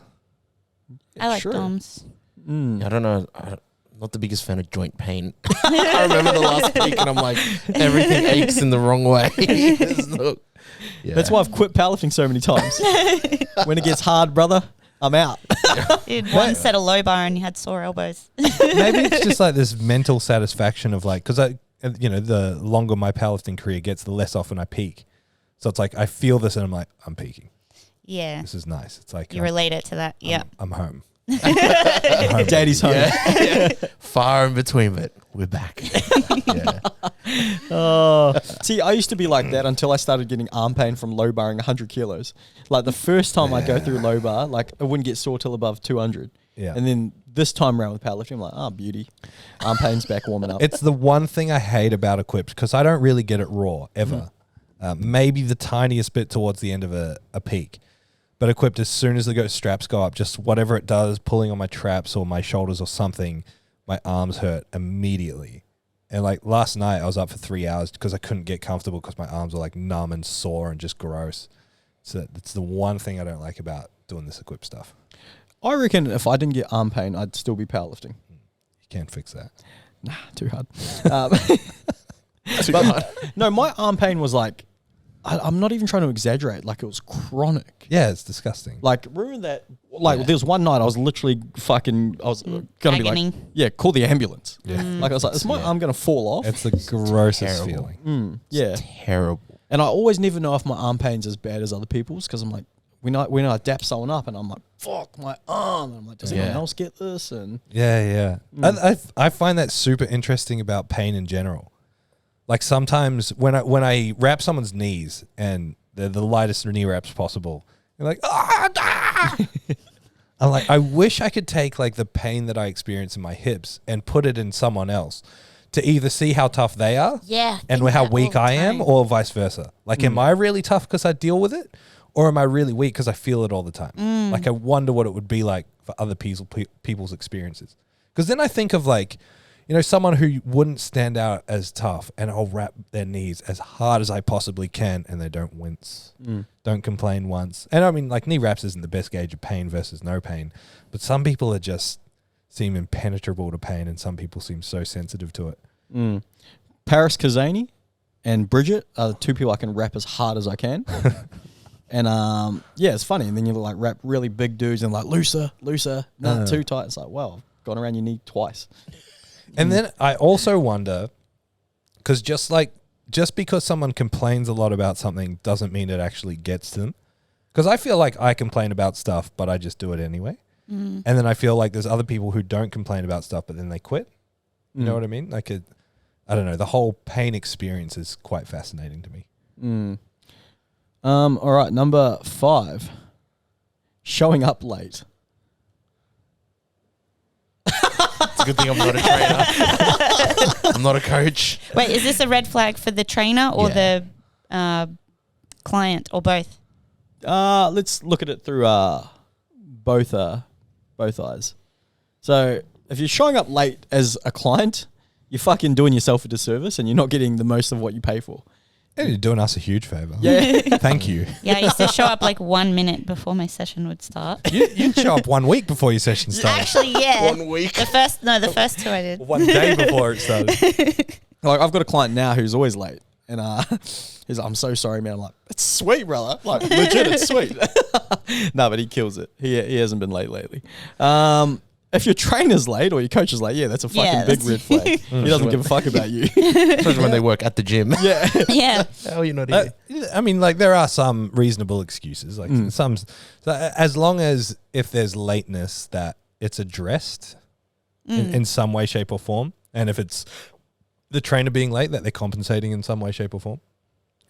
I like Sure. DOMs. I don't know. I'm not the biggest fan of joint pain. I remember the last peak and I'm like, everything aches in the wrong way. That's why I've quit powerlifting so many times. When it gets hard, brother, I'm out. You did one set of low bar and you had sore elbows. Maybe it's just like this mental satisfaction of like, because the longer my powerlifting career gets, the less often I peak. So it's like I feel this and I'm like, I'm peaking. Yeah. This is nice. It's like You relate it to that. Yeah. I'm home. Daddy's home. Yeah. Far in between, but we're back. Yeah. See, I used to be like that until I started getting arm pain from low barring 100 kilos. Like the first time I go through low bar, like I wouldn't get sore till above 200. Yeah. And then this time around with powerlifting, I'm like, oh, beauty. Arm pain's back warming up. It's the one thing I hate about equipped because I don't really get it raw ever. Maybe the tiniest bit towards the end of a peak. But equipped, as soon as the straps go up, just whatever it does, pulling on my traps or my shoulders or something, my arms hurt immediately. And like last night, I was up for 3 hours because I couldn't get comfortable because my arms were like numb and sore and just gross. So it's the one thing I don't like about doing this equipped stuff. I reckon if I didn't get arm pain, I'd still be powerlifting. You can't fix that. Nah, too hard. No, my arm pain was like, I'm not even trying to exaggerate. Like it was chronic. Yeah, it's disgusting. Like remember that? Like there was one night I was literally fucking. I was gonna be Agony. like, yeah, call the ambulance. Yeah. Like I was like, is my arm gonna fall off? It's the grossest terrible. feeling. Yeah. Terrible. And I always never know if my arm pain's as bad as other people's because I'm like, when I dap someone up and I'm like, fuck my arm. And I'm like, does anyone else get this? And Yeah. I find that super interesting about pain in general. Like sometimes when I wrap someone's knees and they're the lightest knee wraps possible, you're like, ah! I'm like, I wish I could take like the pain that I experience in my hips and put it in someone else to either see how tough they are and how weak I am or vice versa. Like, am I really tough because I deal with it? Or am I really weak because I feel it all the time? Like, I wonder what it would be like for other people's experiences. Because then I think of like, you know, someone who wouldn't stand out as tough and I'll wrap their knees as hard as I possibly can and they don't wince, don't complain once. And I mean, like knee wraps isn't the best gauge of pain versus no pain, but some people are just seem impenetrable to pain and some people seem so sensitive to it. Paris Kazani and Bridget are the two people I can wrap as hard as I can. And yeah, it's funny. And then you like wrap really big dudes and like looser, not too tight. It's like, wow, I've gone around your knee twice. And then I also wonder, because just because someone complains a lot about something doesn't mean it actually gets to them. Because I feel like I complain about stuff, but I just do it anyway. And then I feel like there's other people who don't complain about stuff, but then they quit. You know what I mean? Like, I don't know. The whole pain experience is quite fascinating to me. All right, number 5, showing up late. It's a good thing I'm not a trainer. I'm not a coach. Wait, is this a red flag for the trainer or the client or both? Let's look at it through both eyes. So if you're showing up late as a client, you're fucking doing yourself a disservice and you're not getting the most of what you pay for. And you're doing us a huge favor. Yeah. Thank you. Yeah, I used to show up like 1 minute before my session would start. You'd show up 1 week before your session started. Actually, yeah. 1 week. The first 2 I did. 1 day before it started. Like I've got a client now who's always late, and he's like, "I'm so sorry, man." I'm like, "It's sweet, brother. Like legit, it's sweet." No, but he kills it. He hasn't been late lately. If your trainer's late or your coach is late, yeah, that's a fucking big red flag. He doesn't give a fuck about you. Especially when they work at the gym. Yeah. Yeah. Hell, you're not here. I mean, like there are some reasonable excuses. Like so as long as if there's lateness that it's addressed in some way, shape, or form, and if it's the trainer being late, that they're compensating in some way, shape, or form.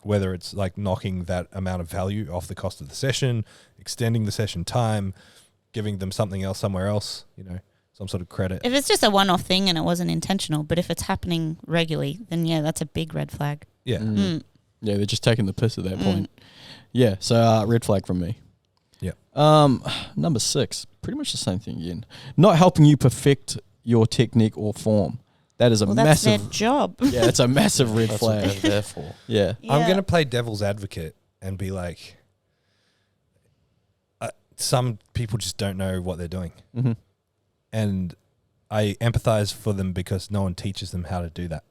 Whether it's like knocking that amount of value off the cost of the session, extending the session time, giving them something else somewhere else, you know, some sort of credit. If it's just a one-off thing and it wasn't intentional, but if it's happening regularly, then yeah, that's a big red flag. Yeah. Yeah, they're just taking the piss at that point. Yeah, so red flag from me. Yeah. Number 6, pretty much the same thing again. Not helping you perfect your technique or form. That is a That's massive their job. Yeah, it's a massive red That's what flag. they're there for. Yeah. I'm going to play devil's advocate and be like, some people just don't know what they're doing. And I empathize for them because no one teaches them how to do that.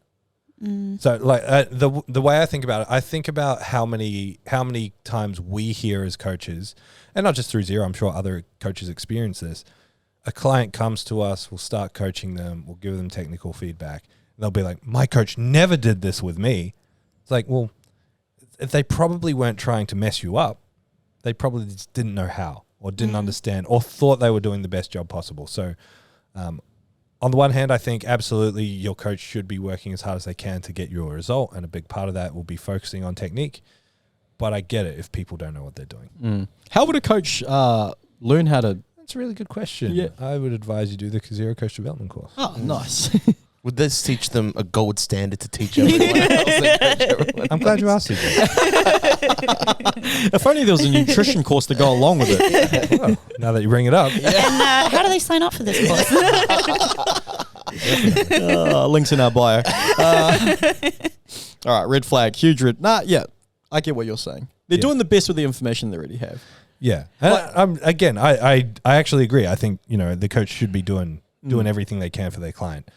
So like the way I think about it, I think about how many times we hear as coaches, and not just through Zero, I'm sure other coaches experience this. A client comes to us, we'll start coaching them, we'll give them technical feedback, and they'll be like, my coach never did this with me. It's like, well, if they probably weren't trying to mess you up, they probably just didn't know how. or didn't understand or thought they were doing the best job possible. So on the one hand, I think absolutely your coach should be working as hard as they can to get you a result, and a big part of that will be focusing on technique. But I get it if people don't know what they're doing. How would a coach learn how to... That's a really good question. Yeah. I would advise you do the Zero Coach Development course. Oh, nice. Would this teach them a gold standard to teach everyone else? And coach everyone I'm glad you asked it. If only there was a nutrition course to go along with it. Well, now that you bring it up. And how do they sign up for this course? Links in our bio. All right, red flag, huge red. I get what you're saying. They're doing the best with the information they already have. Yeah. And I actually agree. I think, the coach should be doing everything they can for their client.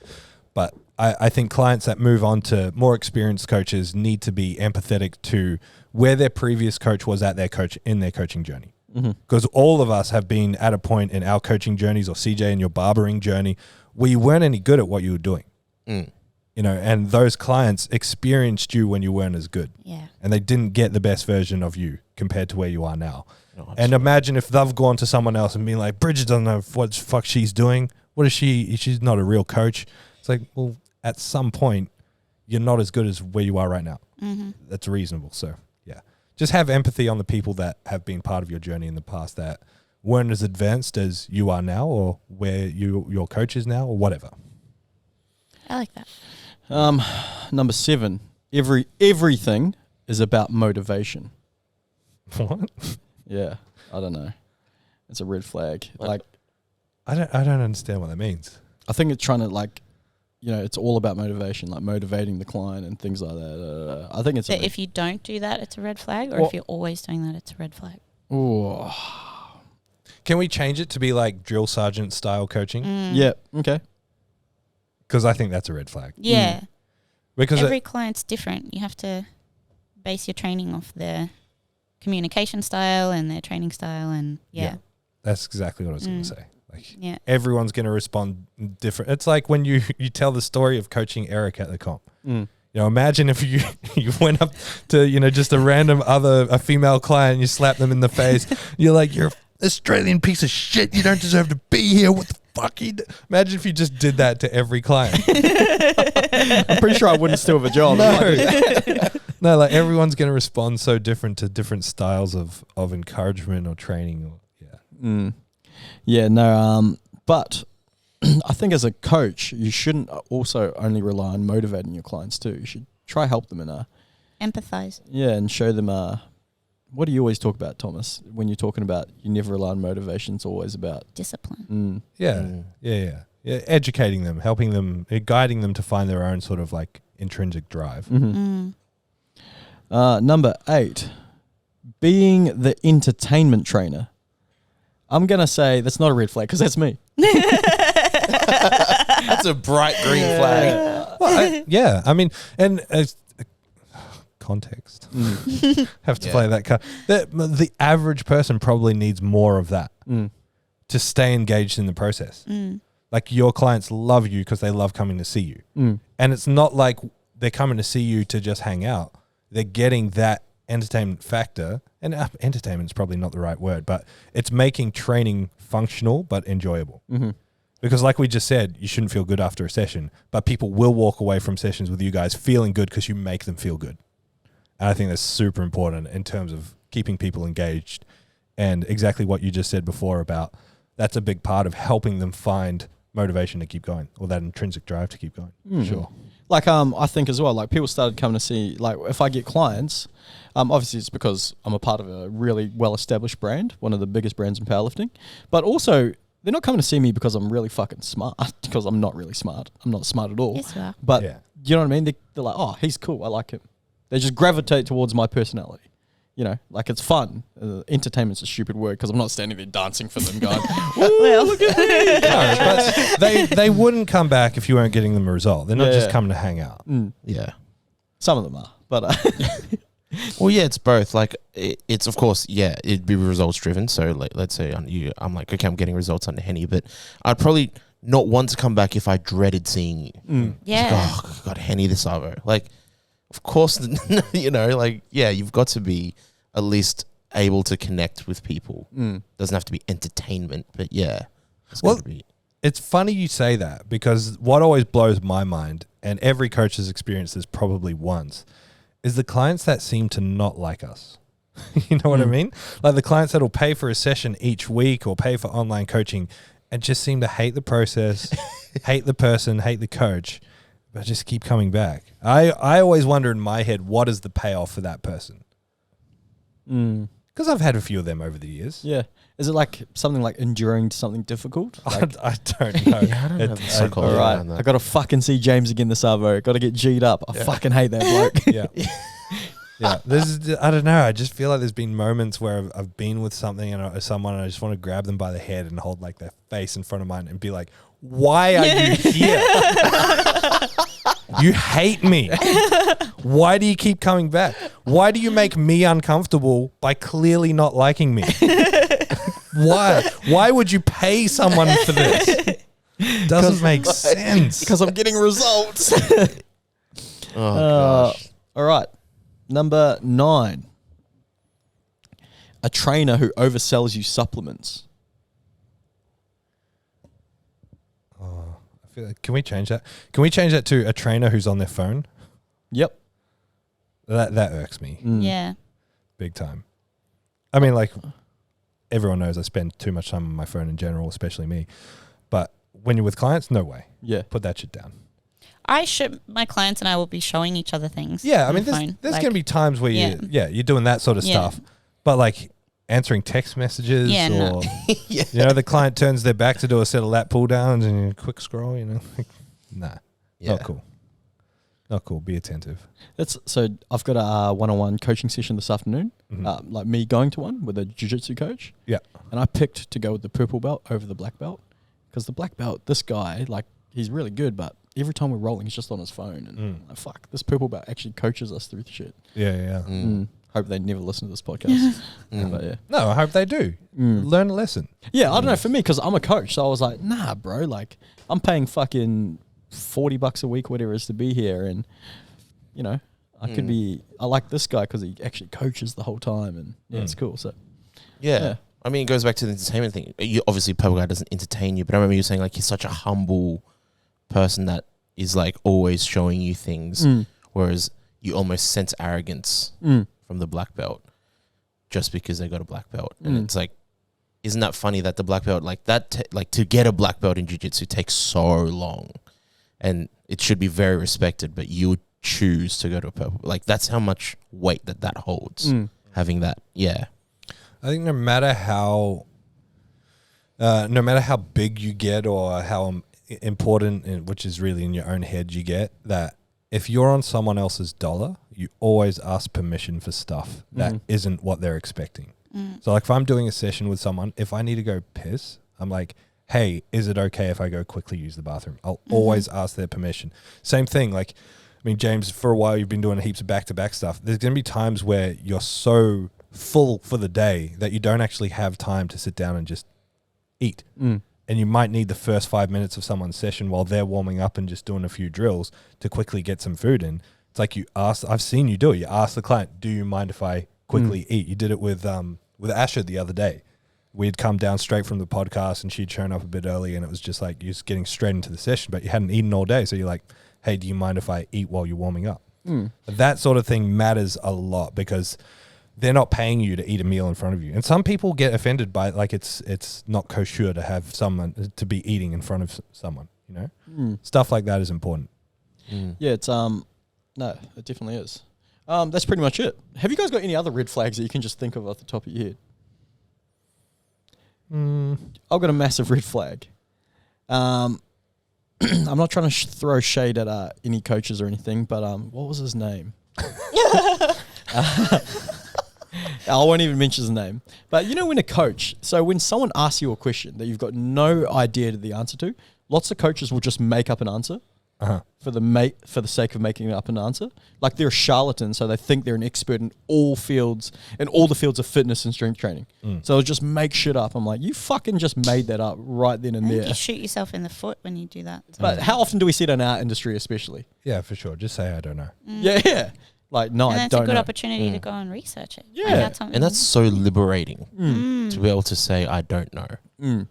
But I think clients that move on to more experienced coaches need to be empathetic to where their previous coach was at their coaching journey. Because all of us have been at a point in our coaching journeys, or CJ in your barbering journey, where you weren't any good at what you were doing. And those clients experienced you when you weren't as good. Yeah. And they didn't get the best version of you compared to where you are now. And imagine if they've gone to someone else and been like, Bridget doesn't know what the fuck she's doing. What is she? She's not a real coach. It's like, well, at some point, you're not as good as where you are right now. That's reasonable. So, yeah. Just have empathy on the people that have been part of your journey in the past that weren't as advanced as you are now, or where your coach is now, or whatever. I like that. Number 7, everything is about motivation. What? Yeah, I don't know. It's a red flag. Like, I don't understand what that means. I think it's trying to it's all about motivation, like motivating the client and things like that. I think it's So if you don't do that, it's a red flag, or if you're always doing that, it's a red flag. Oh, Can we change it to be like drill sergeant style coaching? yeah, okay. Because I think that's a red flag. Yeah. Because Every client's different. You have to base your training off their communication style and their training style, and that's exactly what I was going to say. Like, yeah. everyone's going to respond different. It's like when you tell the story of coaching Eric at the comp. Imagine if you went up to just a female client and you slap them in the face. You're like, you're an Australian piece of shit. You don't deserve to be here. What the fuck? Imagine if you just did that to every client. I'm pretty sure I wouldn't still have a job. No, like everyone's going to respond so different to different styles of encouragement or training. But I think as a coach, you shouldn't also only rely on motivating your clients too. You should try help them in Empathize. and show them what do you always talk about, Thomas, when you're talking about you never rely on motivation? It's always about Discipline. Yeah, educating them, helping them, guiding them to find their own sort of like intrinsic drive. Number 8, being the entertainment trainer. I'm going to say that's not a red flag because that's me. That's a bright green flag. Well, I mean, and context. Have to play that card. The average person probably needs more of that to stay engaged in the process. Like your clients love you because they love coming to see you. And it's not like they're coming to see you to just hang out. They're getting that entertainment factor, and entertainment is probably not the right word, but it's making training functional but enjoyable. Because like we just said, you shouldn't feel good after a session, but people will walk away from sessions with you guys feeling good because you make them feel good. And I think that's super important in terms of keeping people engaged, and exactly what you just said before about that's a big part of helping them find motivation to keep going, or that intrinsic drive to keep going. Sure. Like, I think as well, like people started coming to see, like if I get clients, obviously it's because I'm a part of a really well-established brand, one of the biggest brands in powerlifting, but also they're not coming to see me because I'm really fucking smart, because I'm not really smart. I'm not smart at all. Yes, you are. But you know what I mean? They're like, oh, he's cool. I like him. They just gravitate towards my personality. Like it's fun. Entertainment's a stupid word because I'm not standing there dancing for them going, Well, look at me. No, but they wouldn't come back if you weren't getting them a result. They're not just coming to hang out. Yeah. Some of them are, but Well, yeah, it's both. Like, it's of course, it'd be results driven. So, like, let's say I'm like, okay, I'm getting results under Henny, but I'd probably not want to come back if I dreaded seeing you. yeah. Like, oh God, Henny this Arvo. Like, of course, you've got to be at least able to connect with people. Doesn't have to be entertainment, but yeah. Well, it's funny you say that, because what always blows my mind, and every coach has experienced this probably once, is the clients that seem to not like us. You know what I mean? Like the clients that will pay for a session each week or pay for online coaching and just seem to hate the process, hate the person, hate the coach, but just keep coming back. I always wonder in my head, what is the payoff for that person? Because I've had a few of them over the years. Yeah. Is it like something like enduring something difficult? Like, I don't know. Yeah, I don't have the psychology all right, around that. I got to fucking see James again this Arvo. Got to get G'd up. I fucking hate that bloke. Yeah. Yeah. I don't know. I just feel like there's been moments where I've been with something and someone, and I just want to grab them by the head and hold like their face in front of mine and be like, why are you here? You hate me. Why do you keep coming back? Why do you make me uncomfortable by clearly not liking me? Why? Why would you pay someone for this? Doesn't make sense. Because I'm getting results. Oh, gosh. All right. Number 9. A trainer who oversells you supplements. I feel like, can we change that? Can we change that to a trainer who's on their phone? Yep. That irks me Yeah. big time. I mean, like, everyone knows I spend too much time on my phone in general, especially me. But when you're with clients, no way. Yeah. Put that shit down. My clients and I will be showing each other things. Yeah, I on mean, the there's phone. going Like, to be times where you're doing that sort of Yeah. stuff. But like answering text messages Yeah, no. or, you know, the client turns their back to do a set of lat pull downs and you quick scroll, you know, like, nah, Yeah. not cool. Not cool. Be attentive. So I've got a one-on-one coaching session this afternoon, like me going to one with a jiu-jitsu coach. Yeah. And I picked to go with the purple belt over the black belt because the black belt, this guy, like, he's really good, but every time we're rolling, he's just on his phone. And like, fuck, this purple belt actually coaches us through the shit. Yeah. Hope they never listen to this podcast. But yeah. No, I hope they do. Learn a lesson. Yeah, I don't know. For me, because I'm a coach, so I was like, nah, bro. Like, I'm paying fucking $40 a week, whatever it is, to be here, and you know, I could be. I like this guy because he actually coaches the whole time, and it's cool. So, Yeah. I mean, it goes back to the entertainment thing. You, obviously, Purple Guy doesn't entertain you, but I remember you saying like he's such a humble person that is like always showing you things, whereas you almost sense arrogance from the black belt just because they got a black belt. And it's like, isn't that funny that the black belt, like that, like to get a black belt in jiu-jitsu takes so long and it should be very respected, but you would choose to go to a purple. Like that's how much weight that holds, having that. Yeah. I think no matter how big you get or how important, which is really in your own head you get, that if you're on someone else's dollar, you always ask permission for stuff that isn't what they're expecting. So like if I'm doing a session with someone, if I need to go piss, I'm like, hey, is it okay if I go quickly use the bathroom? I'll always ask their permission. Same thing. Like, I mean, James, for a while you've been doing heaps of back-to-back stuff. There's going to be times where you're so full for the day that you don't actually have time to sit down and just eat. And you might need the first 5 minutes of someone's session while they're warming up and just doing a few drills to quickly get some food in. It's like I've seen you do it. You ask the client, do you mind if I quickly eat? You did it with Asher the other day. We'd come down straight from the podcast and she'd shown up a bit early and it was just like you're just getting straight into the session, but you hadn't eaten all day. So you're like, hey, do you mind if I eat while you're warming up? That sort of thing matters a lot because they're not paying you to eat a meal in front of you. And some people get offended by like it's not kosher to have someone to be eating in front of someone, you know? Stuff like that is important. yeah, it's no, it definitely is. That's pretty much it. Have you guys got any other red flags that you can just think of off the top of your head? I've got a massive red flag. I'm not trying to throw shade at any coaches or anything, but what was his name? I won't even mention his name. But you know when when someone asks you a question that you've got no idea the answer to, lots of coaches will just make up an answer for the sake of making up an answer. Like they're a charlatan, so they think they're an expert in all fields, in all the fields of fitness and strength training. So they'll just make shit up. I'm like, you fucking just made that up right then and I think there. you shoot yourself in the foot when you do that. But how often do we see it in our industry especially? Yeah, for sure. Just say I don't know. Yeah. Like, no, And I that's a don't good know. opportunity to go and research it. Yeah. Find out something. And that's so liberating Mm. to be able to say, I don't know. Mm.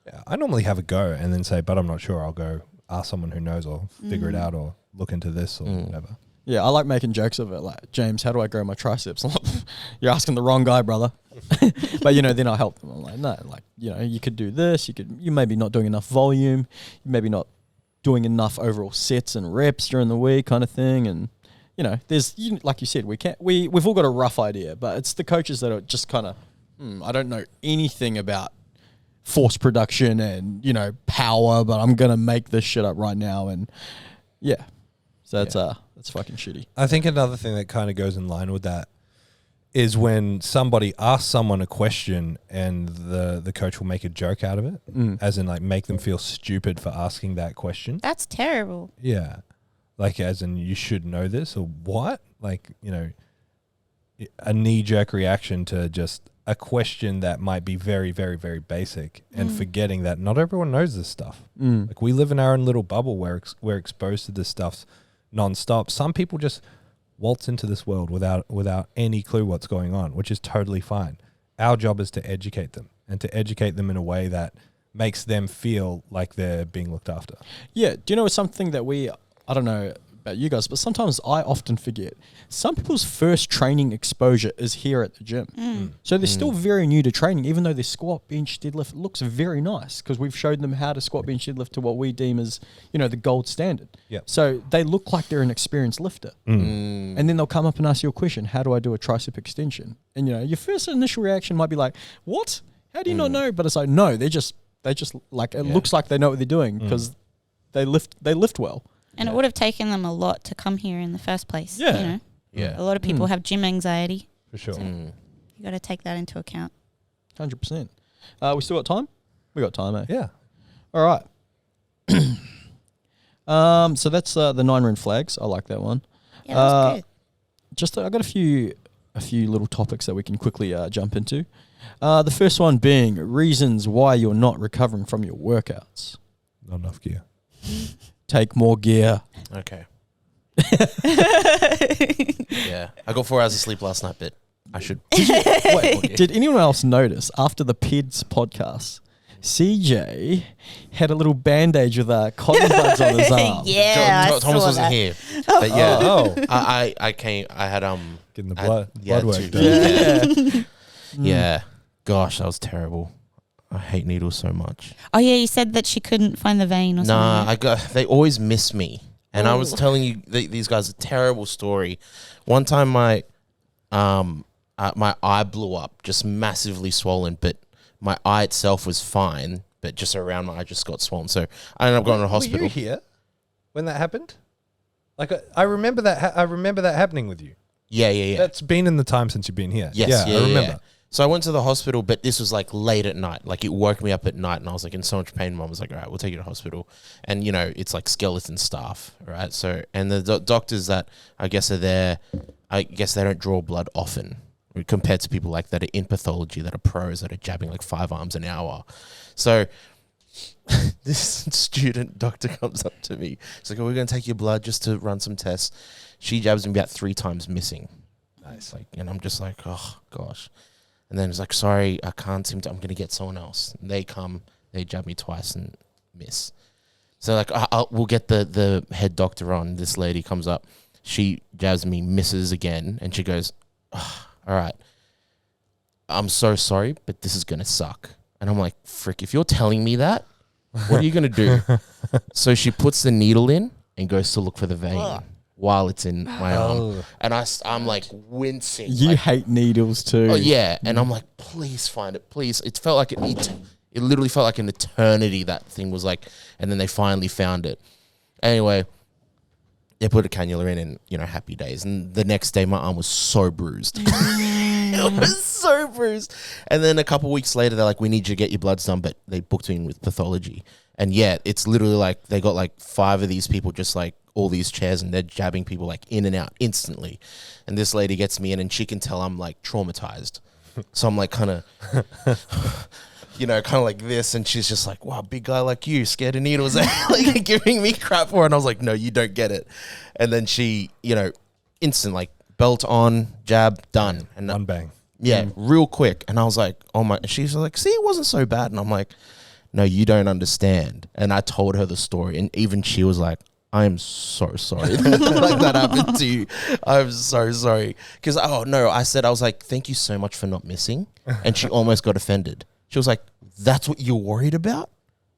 Yeah, I normally have a go and then say, but I'm not sure. I'll go ask someone who knows or figure it out or look into this or whatever. Yeah, I like making jokes of it. Like, James, how do I grow my triceps? I'm like, you're asking the wrong guy, brother. But, you know, then I help them. I'm like, no, like, you know, you could do this. You maybe not doing enough volume. You maybe not doing enough overall sets and reps during the week kind of thing. And, you know, like you said, we've all got a rough idea, but it's the coaches that are just kind of, I don't know anything about force production and, you know, power, but I'm going to make this shit up right now. And yeah, so that's fucking shitty. I think another thing that kind of goes in line with that is when somebody asks someone a question and the coach will make a joke out of it, as in like make them feel stupid for asking that question. That's terrible. Yeah. Like as in you should know this or what? Like, you know, a knee-jerk reaction to just a question that might be very, very, very basic and forgetting that not everyone knows this stuff. Like we live in our own little bubble where we're exposed to this stuff nonstop. Some people just waltz into this world without any clue what's going on, which is totally fine. Our job is to educate them and to educate them in a way that makes them feel like they're being looked after. Yeah. Do you know something that I don't know about you guys, but sometimes I often forget. Some people's first training exposure is here at the gym. So they're still very new to training, even though their squat, bench, deadlift looks very nice because we've showed them how to squat, bench, deadlift to what we deem as, you know, the gold standard. Yep. So they look like they're an experienced lifter. And then they'll come up and ask you a question, how do I do a tricep extension? And, you know, your first initial reaction might be like, what? How do you not know? But it's like, no, they just like, it looks like they know what they're doing because they lift well. And it would have taken them a lot to come here in the first place. Yeah. You know? Yeah. A lot of people have gym anxiety. For sure. You got to take that into account. 100%. We still got time? We got time, eh? Yeah. All right. So that's the 9 red flags. I like that one. Yeah, that was good. Just I got a few little topics that we can quickly jump into. The first one being reasons why you're not recovering from your workouts. Not enough gear. Take more gear. Okay. Yeah. I got 4 hours of sleep last night, but I should. Wait, did anyone else notice after the PEDS podcast, CJ had a little bandage with cotton buds on his arm? Yeah, I Thomas saw wasn't that. here. But yeah. Oh. I came. I had Getting the I- blood yeah, work too. done. Yeah. Yeah. Gosh, that was terrible. I hate needles so much. Oh, yeah, you said that she couldn't find the vein or Nah, something. they always miss me. And I was Ooh. telling you these guys a terrible story. One time my eye blew up, just massively swollen, but my eye itself was fine, but just around my eye just got swollen. So I ended up going to the hospital. Were you here when that happened? Like I remember that. I remember that happening with you. Yeah. That's been in the time since you've been here. Yes, I remember. yeah. So I went to the hospital, but this was like late at night. Like it woke me up at night and I was like in so much pain. Mom was like, all right, we'll take you to hospital. And you know, it's like skeleton staff, right? So, and the doctors that I guess are there, I guess they don't draw blood often compared to people like that are in pathology, that are pros, that are jabbing like 5 arms an hour. So this student doctor comes up to me. She's like, oh, we're going to take your blood just to run some tests. She jabs me about 3 times missing. Nice. Like, and I'm just like, oh gosh. And then it's like, sorry, I can't seem to, I'm going to get someone else. And they come, they jab me twice and miss. So like, we'll get the head doctor on. This lady comes up. She jabs me, misses again. And she goes, oh, all right, I'm so sorry, but this is going to suck. And I'm like, frick, if you're telling me that, what are you going to do? So she puts the needle in and goes to look for the vein while it's in my arm. And I'm like wincing. You like, hate needles too. oh yeah, and I'm like, please find it, please. It felt like it literally felt like an eternity that thing was like, and then they finally found it. Anyway, they put a cannula in and, you know, happy days. And the next day my arm was so bruised. It was so bruised. And then a couple weeks later, they're like, we need you to get your bloods done, but they booked me in with pathology. And yeah, it's literally like they got like 5 of these people, just like all these chairs, and they're jabbing people like in and out instantly. And this lady gets me in and she can tell I'm like traumatized. So I'm like kind of, you know, kind of like this. And she's just like, wow, big guy like you, scared of needles, like giving me crap for it. And I was like, no, you don't get it. And then she, you know, instant like belt on, jab, done. And One bang. yeah, real quick. And I was like, oh my, she's like, see, it wasn't so bad. And I'm like, no, you don't understand. And I told her the story. And even she was like, I am so sorry like that happened to you. I'm so sorry. Because, oh no, I was like, thank you so much for not missing. And she almost got offended. She was like, that's what you're worried about?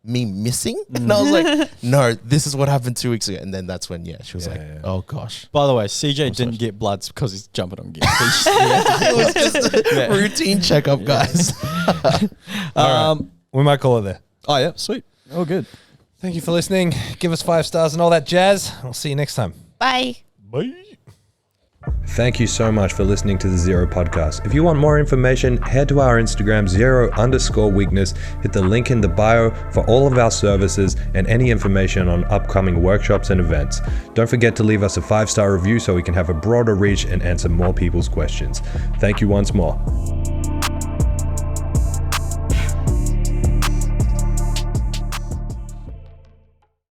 Me missing? And I was like, no, this is what happened 2 weeks ago. And then that's when, she was oh gosh. By the way, CJ didn't get bloods because he's jumping on gear. It was just a routine checkup, guys. All right. We might call it there. Oh, yeah. Sweet. Oh, good. Thank you for listening. Give us 5 stars and all that jazz. I'll see you next time. Bye. Bye. Thank you so much for listening to the ZeroW Podcast. If you want more information, head to our Instagram, @zero_weakness. Hit the link in the bio for all of our services and any information on upcoming workshops and events. Don't forget to leave us a 5-star review so we can have a broader reach and answer more people's questions. Thank you once more.